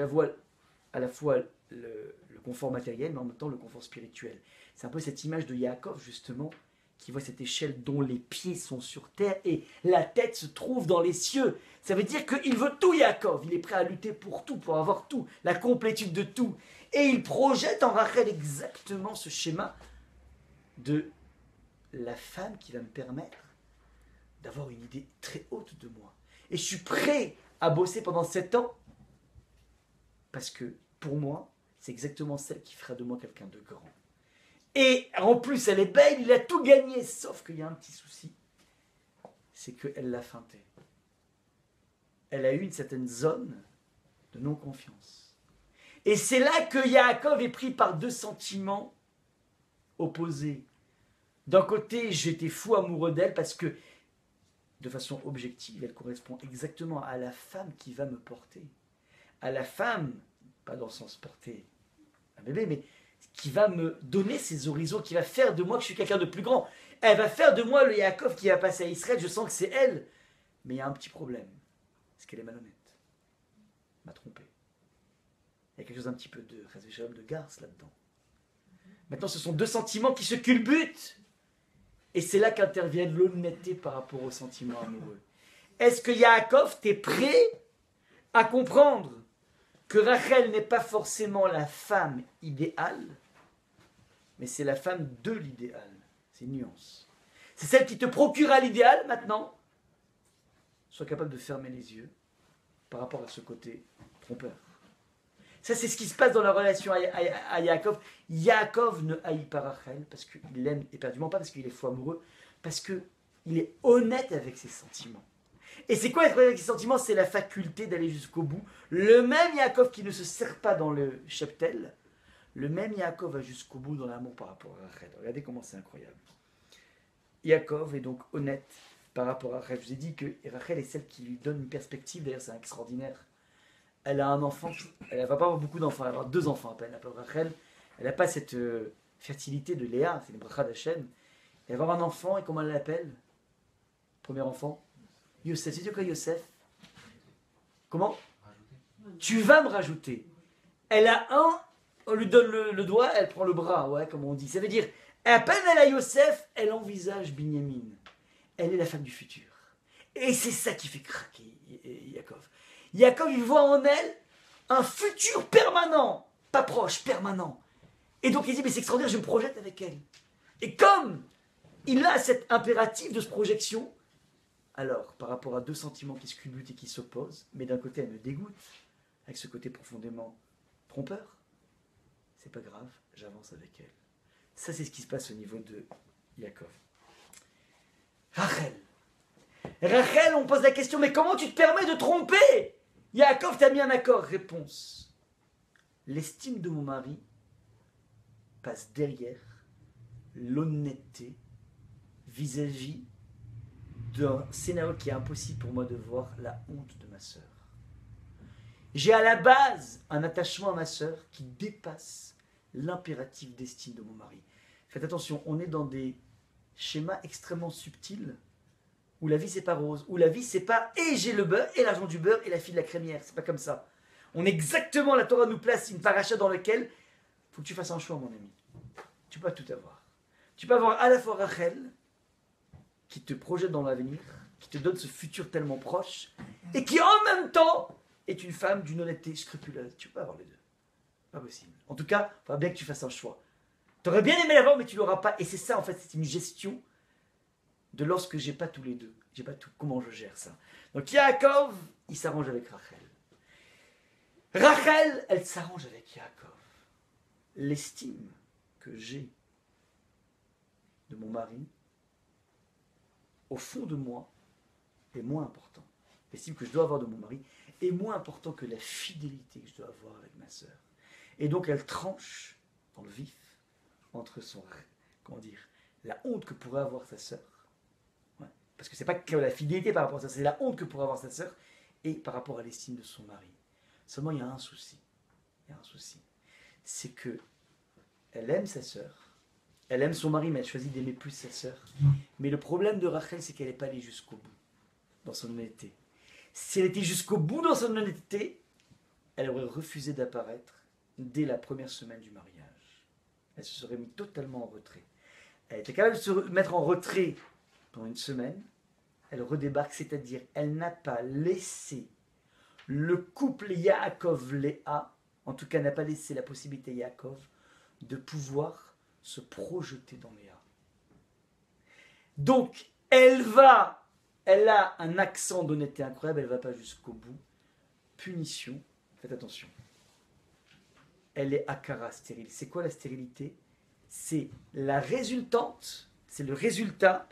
la fois le confort matériel, mais en même temps le confort spirituel. C'est un peu cette image de Yaakov, justement, qui voit cette échelle dont les pieds sont sur terre et la tête se trouve dans les cieux. Ça veut dire qu'il veut tout, Yaakov. Il est prêt à lutter pour tout, pour avoir tout, la complétude de tout. Et il projette en Rachel exactement ce schéma de la femme qui va me permettre d'avoir une idée très haute de moi. Et je suis prêt à bosser pendant 7 ans parce que pour moi, c'est exactement celle qui fera de moi quelqu'un de grand. Et en plus, elle est belle, il a tout gagné, sauf qu'il y a un petit souci, c'est qu'elle l'a feinté. Elle a eu une certaine zone de non-confiance. Et c'est là que Yaakov est pris par 2 sentiments opposés. D'un côté, j'étais fou amoureux d'elle parce que, de façon objective, elle correspond exactement à la femme qui va me porter. À la femme, pas dans le sens porter un bébé, mais qui va me donner ses horizons, qui va faire de moi que je suis quelqu'un de plus grand. Elle va faire de moi le Yaakov qui va passer à Israël, je sens que c'est elle. Mais il y a un petit problème, c'est qu'elle est malhonnête. Elle m'a trompé. Il y a quelque chose un petit peu de garce là-dedans. Maintenant, ce sont 2 sentiments qui se culbutent. Et c'est là qu'intervient l'honnêteté par rapport aux sentiments amoureux. Est-ce que Yaakov, t'es prêt à comprendre que Rachel n'est pas forcément la femme idéale, mais c'est la femme de l'idéal. C'est une nuance. C'est celle qui te procurera l'idéal maintenant. Sois capable de fermer les yeux par rapport à ce côté trompeur. Ça, c'est ce qui se passe dans la relation à Yaakov. Yaakov ne haït pas Rachel parce qu'il l'aime éperdument, pas parce qu'il est fou amoureux, parce qu'il est honnête avec ses sentiments. Et c'est quoi être honnête avec ses sentiments? C'est la faculté d'aller jusqu'au bout. Le même Yaakov qui ne se sert pas dans le cheptel, le même Yaakov va jusqu'au bout dans l'amour par rapport à Rachel. Regardez comment c'est incroyable. Yaakov est donc honnête par rapport à Rachel. Je vous ai dit que Rachel est celle qui lui donne une perspective, d'ailleurs c'est extraordinaire. Elle a un enfant, elle ne va pas avoir beaucoup d'enfants, elle va avoir 2 enfants à peine. Elle s'appelle Rachel, elle n'a pas cette fertilité de Léa, c'est une bracha d'Hachem. Elle va avoir un enfant, et comment elle l'appelle? Premier enfant Yosef. C'est quoi Yosef? Comment? Tu vas me rajouter. Elle a un, on lui donne le doigt, elle prend le bras, ouais, comme on dit. Ça veut dire, à peine elle a Yosef, elle envisage Binyamin. Elle est la femme du futur. Et c'est ça qui fait craquer Yaakov. Yaakov, il voit en elle un futur permanent, pas proche, permanent. Et donc il dit, mais c'est extraordinaire, je me projette avec elle. Et comme il a cet impératif de projection, alors par rapport à 2 sentiments qui se culbutent et qui s'opposent, mais d'un côté elle me dégoûte, avec ce côté profondément trompeur, c'est pas grave, j'avance avec elle. Ça c'est ce qui se passe au niveau de Yaakov. Rachel. Rachel, on pose la question, mais comment tu te permets de tromper? Yaakov t'a mis un accord. Réponse. L'estime de mon mari passe derrière l'honnêteté vis-à-vis d'un scénario qui est impossible pour moi de voir, la honte de ma sœur. J'ai à la base un attachement à ma sœur qui dépasse l'impératif d'estime de mon mari. Faites attention, on est dans des schémas extrêmement subtils où la vie c'est pas rose, où la vie c'est pas et j'ai le beurre et l'argent du beurre et la fille de la crémière, c'est pas comme ça. On est exactement, la Torah nous place une paracha dans laquelle il faut que tu fasses un choix, mon ami. Tu peux pas tout avoir. Tu peux avoir à la fois Rachel qui te projette dans l'avenir, qui te donne ce futur tellement proche et qui en même temps est une femme d'une honnêteté scrupuleuse. Tu peux pas avoir les deux. Pas possible. En tout cas, il faudra bien que tu fasses un choix. Tu aurais bien aimé l'avoir mais tu l'auras pas et c'est ça en fait, c'est une gestion de lorsque j'ai pas tous les deux. J'ai pas tout. Comment je gère ça? Donc Yaakov, il s'arrange avec Rachel. Rachel, elle s'arrange avec Yaakov. L'estime que j'ai de mon mari, au fond de moi, est moins important. L'estime que je dois avoir de mon mari est moins important que la fidélité que je dois avoir avec ma sœur. Et donc elle tranche dans le vif entre son, comment dire, la honte que pourrait avoir sa sœur. Parce que c'est pas que la fidélité par rapport à ça, c'est la honte que pourrait avoir sa sœur et par rapport à l'estime de son mari. Seulement, il y a un souci. Il y a un souci. C'est que elle aime sa sœur, elle aime son mari, mais elle choisit d'aimer plus sa sœur. Mais le problème de Rachel, c'est qu'elle n'est pas allée jusqu'au bout dans son honnêteté. Si elle était jusqu'au bout dans son honnêteté, elle aurait refusé d'apparaître dès la première semaine du mariage. Elle se serait mise totalement en retrait. Elle était capable de se mettre en retrait pendant une semaine, elle redébarque, c'est-à-dire elle n'a pas laissé le couple Yaakov-Léa en tout cas n'a pas laissé la possibilité à Yaakov de pouvoir se projeter dans Léa. Donc, elle a un accent d'honnêteté incroyable, elle ne va pas jusqu'au bout. Punition, faites attention. Elle est akara, stérile. C'est quoi la stérilité? C'est la résultante, c'est le résultat,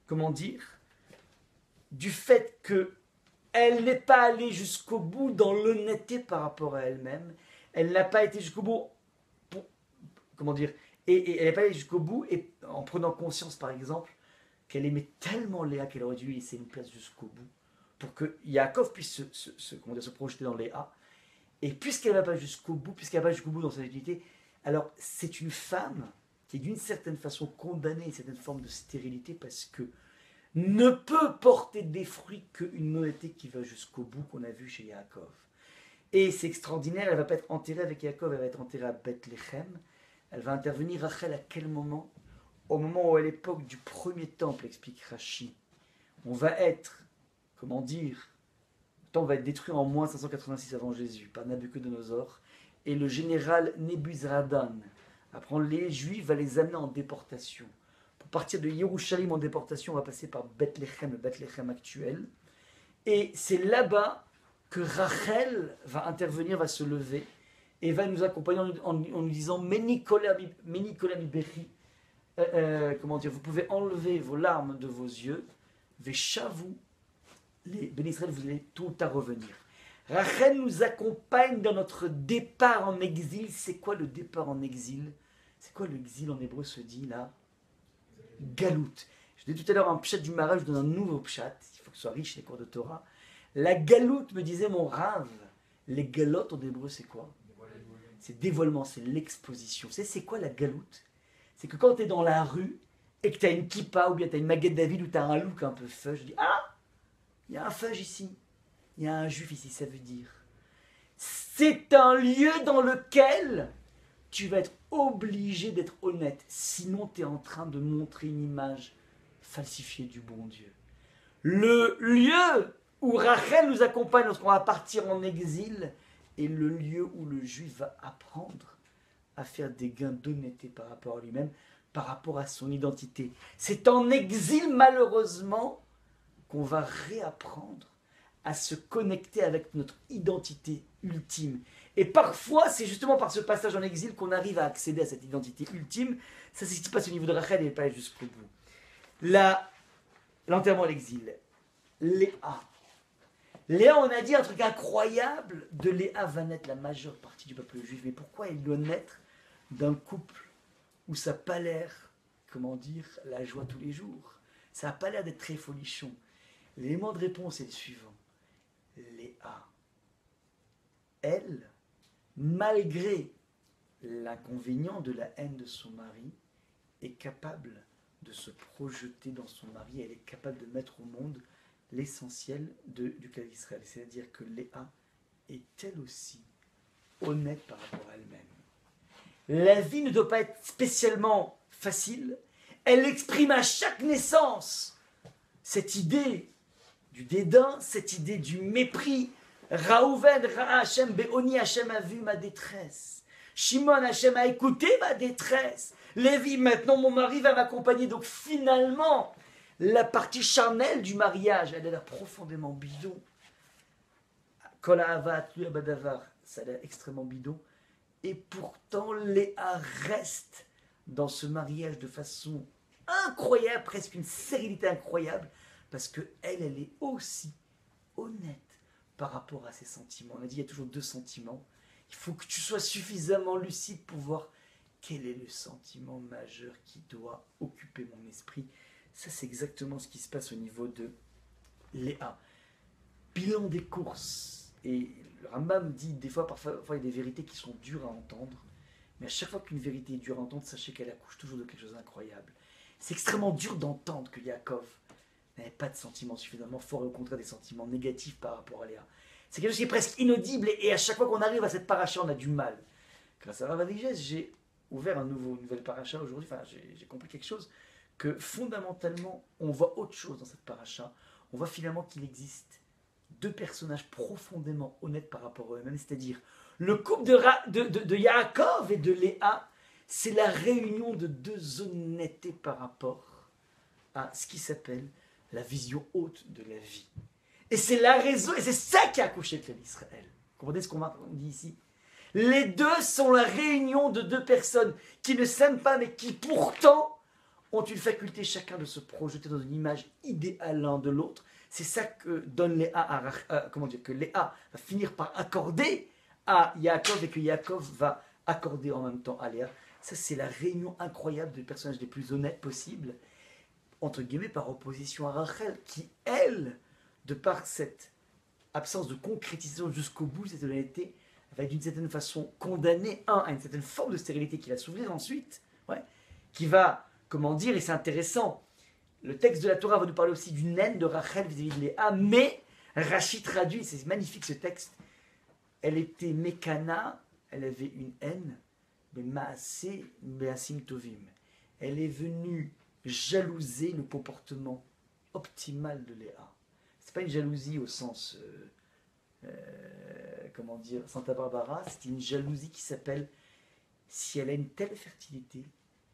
comment dire, du fait qu'elle n'est pas allée jusqu'au bout dans l'honnêteté par rapport à elle-même. Elle n'a pas été jusqu'au bout, comment dire, et elle n'est pas allée jusqu'au bout et en prenant conscience, par exemple, qu'elle aimait tellement Léa qu'elle aurait dû lui laisser une place jusqu'au bout pour que Yaakov puisse se projeter dans Léa. Et puisqu'elle ne va pas jusqu'au bout, puisqu'elle ne va pas jusqu'au bout dans sa utilité, alors c'est une femme qui est d'une certaine façon condamnée à une certaine forme de stérilité parce que ne peut porter des fruits qu'une honnêteté qui va jusqu'au bout qu'on a vu chez Yaakov. Et c'est extraordinaire, elle ne va pas être enterrée avec Yaakov, elle va être enterrée à Bethléem. Elle va intervenir, Rachel, à quel moment? Au moment où, à l'époque du premier temple, explique Rashi, on va être, comment dire, le temple va être détruit en moins 586 avant Jésus par Nabuchodonosor, et le général Nebuzaradan va prendre les Juifs, va les amener en déportation. Pour partir de Yerushalayim en déportation, on va passer par Bethléem, le Bethléem actuel, et c'est là-bas que Rachel va intervenir, va se lever, et va nous accompagner en nous disant « Menikola miberi » comment dire, vous pouvez enlever vos larmes de vos yeux, Veshavu, les Béné Israël, vous allez tout à revenir. Rachel nous accompagne dans notre départ en exil. C'est quoi le départ en exil? C'est quoi l'exil en hébreu se dit là? Galout. Je dis tout à l'heure un pshat du Maral, je donne un nouveau pshat, il faut que ce soit riche les cours de Torah. La galoute, me disait mon rave, les galotes en hébreu c'est quoi? C'est dévoilement, c'est l'exposition. Vous savez c'est quoi la galoute? C'est que quand tu es dans la rue et que tu as une kippa ou bien tu as une maguette David ou tu as un look un peu feuge, je dis ah, il y a un feuge ici, il y a un juif ici, ça veut dire. C'est un lieu dans lequel tu vas être obligé d'être honnête, sinon tu es en train de montrer une image falsifiée du bon Dieu. Le lieu où Rachel nous accompagne lorsqu'on va partir en exil est le lieu où le juif va apprendre à faire des gains d'honnêteté par rapport à lui-même, par rapport à son identité. C'est en exil, malheureusement, qu'on va réapprendre à se connecter avec notre identité ultime. Et parfois, c'est justement par ce passage en exil qu'on arrive à accéder à cette identité ultime. Ça, c'est ce qui se passe au niveau de Rachel et pas jusqu'au bout. L'enterrement à l'exil. Léa. Léa, on a dit un truc incroyable. De Léa va naître la majeure partie du peuple juif. Mais pourquoi il doit naître d'un couple où ça n'a pas l'air, comment dire, la joie tous les jours? Ça n'a pas l'air d'être très folichon. L'élément de réponse est le suivant. Léa, elle, malgré l'inconvénient de la haine de son mari, est capable de se projeter dans son mari. Elle est capable de mettre au monde l'essentiel du cas d'Israël. C'est-à-dire que Léa est elle aussi honnête par rapport à elle-même. La vie ne doit pas être spécialement facile. Elle exprime à chaque naissance cette idée du dédain, cette idée du mépris. Raouven, Ra Hachem, Béoni, Hachem a vu ma détresse. Shimon, Hachem a écouté ma détresse. Lévi, maintenant mon mari va m'accompagner. Donc finalement, la partie charnelle du mariage, elle a l'air profondément bidon. Kol Ahavat, Badavar, ça a l'air extrêmement bidon. Et pourtant, Léa reste dans ce mariage de façon incroyable, presque une sérénité incroyable, parce qu'elle est aussi honnête par rapport à ses sentiments. On a dit, il y a toujours deux sentiments. Il faut que tu sois suffisamment lucide pour voir quel est le sentiment majeur qui doit occuper mon esprit. Ça, c'est exactement ce qui se passe au niveau de Léa. Bilan des courses. Et le Rambam dit, parfois, il y a des vérités qui sont dures à entendre, mais à chaque fois qu'une vérité est dure à entendre, sachez qu'elle accouche toujours de quelque chose d'incroyable. C'est extrêmement dur d'entendre que Yaakov n'avait pas de sentiments suffisamment forts, et au contraire des sentiments négatifs par rapport à Léa. C'est quelque chose qui est presque inaudible, et à chaque fois qu'on arrive à cette paracha, on a du mal. Grâce à Rav Avigés, j'ai ouvert une nouvelle paracha aujourd'hui, j'ai compris quelque chose, que fondamentalement, on voit autre chose dans cette paracha. On voit finalement qu'il existe deux personnages profondément honnêtes par rapport à eux-mêmes, c'est-à-dire le couple de Yaakov et de Léa, c'est la réunion de deux honnêtetés par rapport à ce qui s'appelle la vision haute de la vie. Et c'est la raison, et c'est ça qui a accouché de l'Israël. Vous comprenez ce qu'on dit ici? Les deux sont la réunion de deux personnes qui ne s'aiment pas, mais qui pourtant ont une faculté chacun de se projeter dans une image idéale l'un de l'autre. C'est ça que donne Léa que Léa va finir par accorder à Yaakov et que Yaakov va accorder en même temps à Léa. Ça, c'est la réunion incroyable des personnages les plus honnêtes possibles, entre guillemets, par opposition à Rachel, qui, elle, de par cette absence de concrétisation jusqu'au bout, cette honnêteté, va d'une certaine façon condamner à une certaine forme de stérilité qui va s'ouvrir ensuite, qui va, comment dire, et c'est intéressant, le texte de la Torah va nous parler aussi d'une haine de Rachel vis-à-vis de Léa, mais Rashi traduit, c'est magnifique ce texte, elle était mécana, elle avait une haine, mais maasé, measim tovim. Elle est venue jalouser le comportement optimal de Léa. C'est pas une jalousie au sens, comment dire, Santa Barbara, c'est une jalousie qui s'appelle, si elle a une telle fertilité,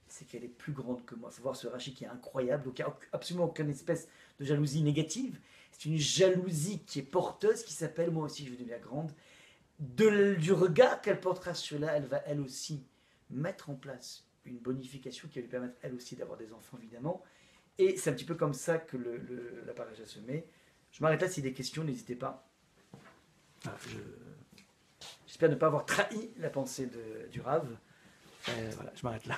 c'est qu'elle est plus grande que moi. Il faut voir ce Rashi qui est incroyable, donc il n'y a absolument aucune espèce de jalousie négative. C'est une jalousie qui est porteuse, qui s'appelle, moi aussi je vais devenir grande. Du regard qu'elle portera sur là, elle va elle aussi mettre en place une bonification qui va lui permettre elle aussi d'avoir des enfants, évidemment. Et c'est un petit peu comme ça que la paracha se met. Je m'arrête là, s'il y a des questions, n'hésitez pas. Voilà, j'espère ne pas avoir trahi la pensée du Rav. Voilà, je m'arrête là.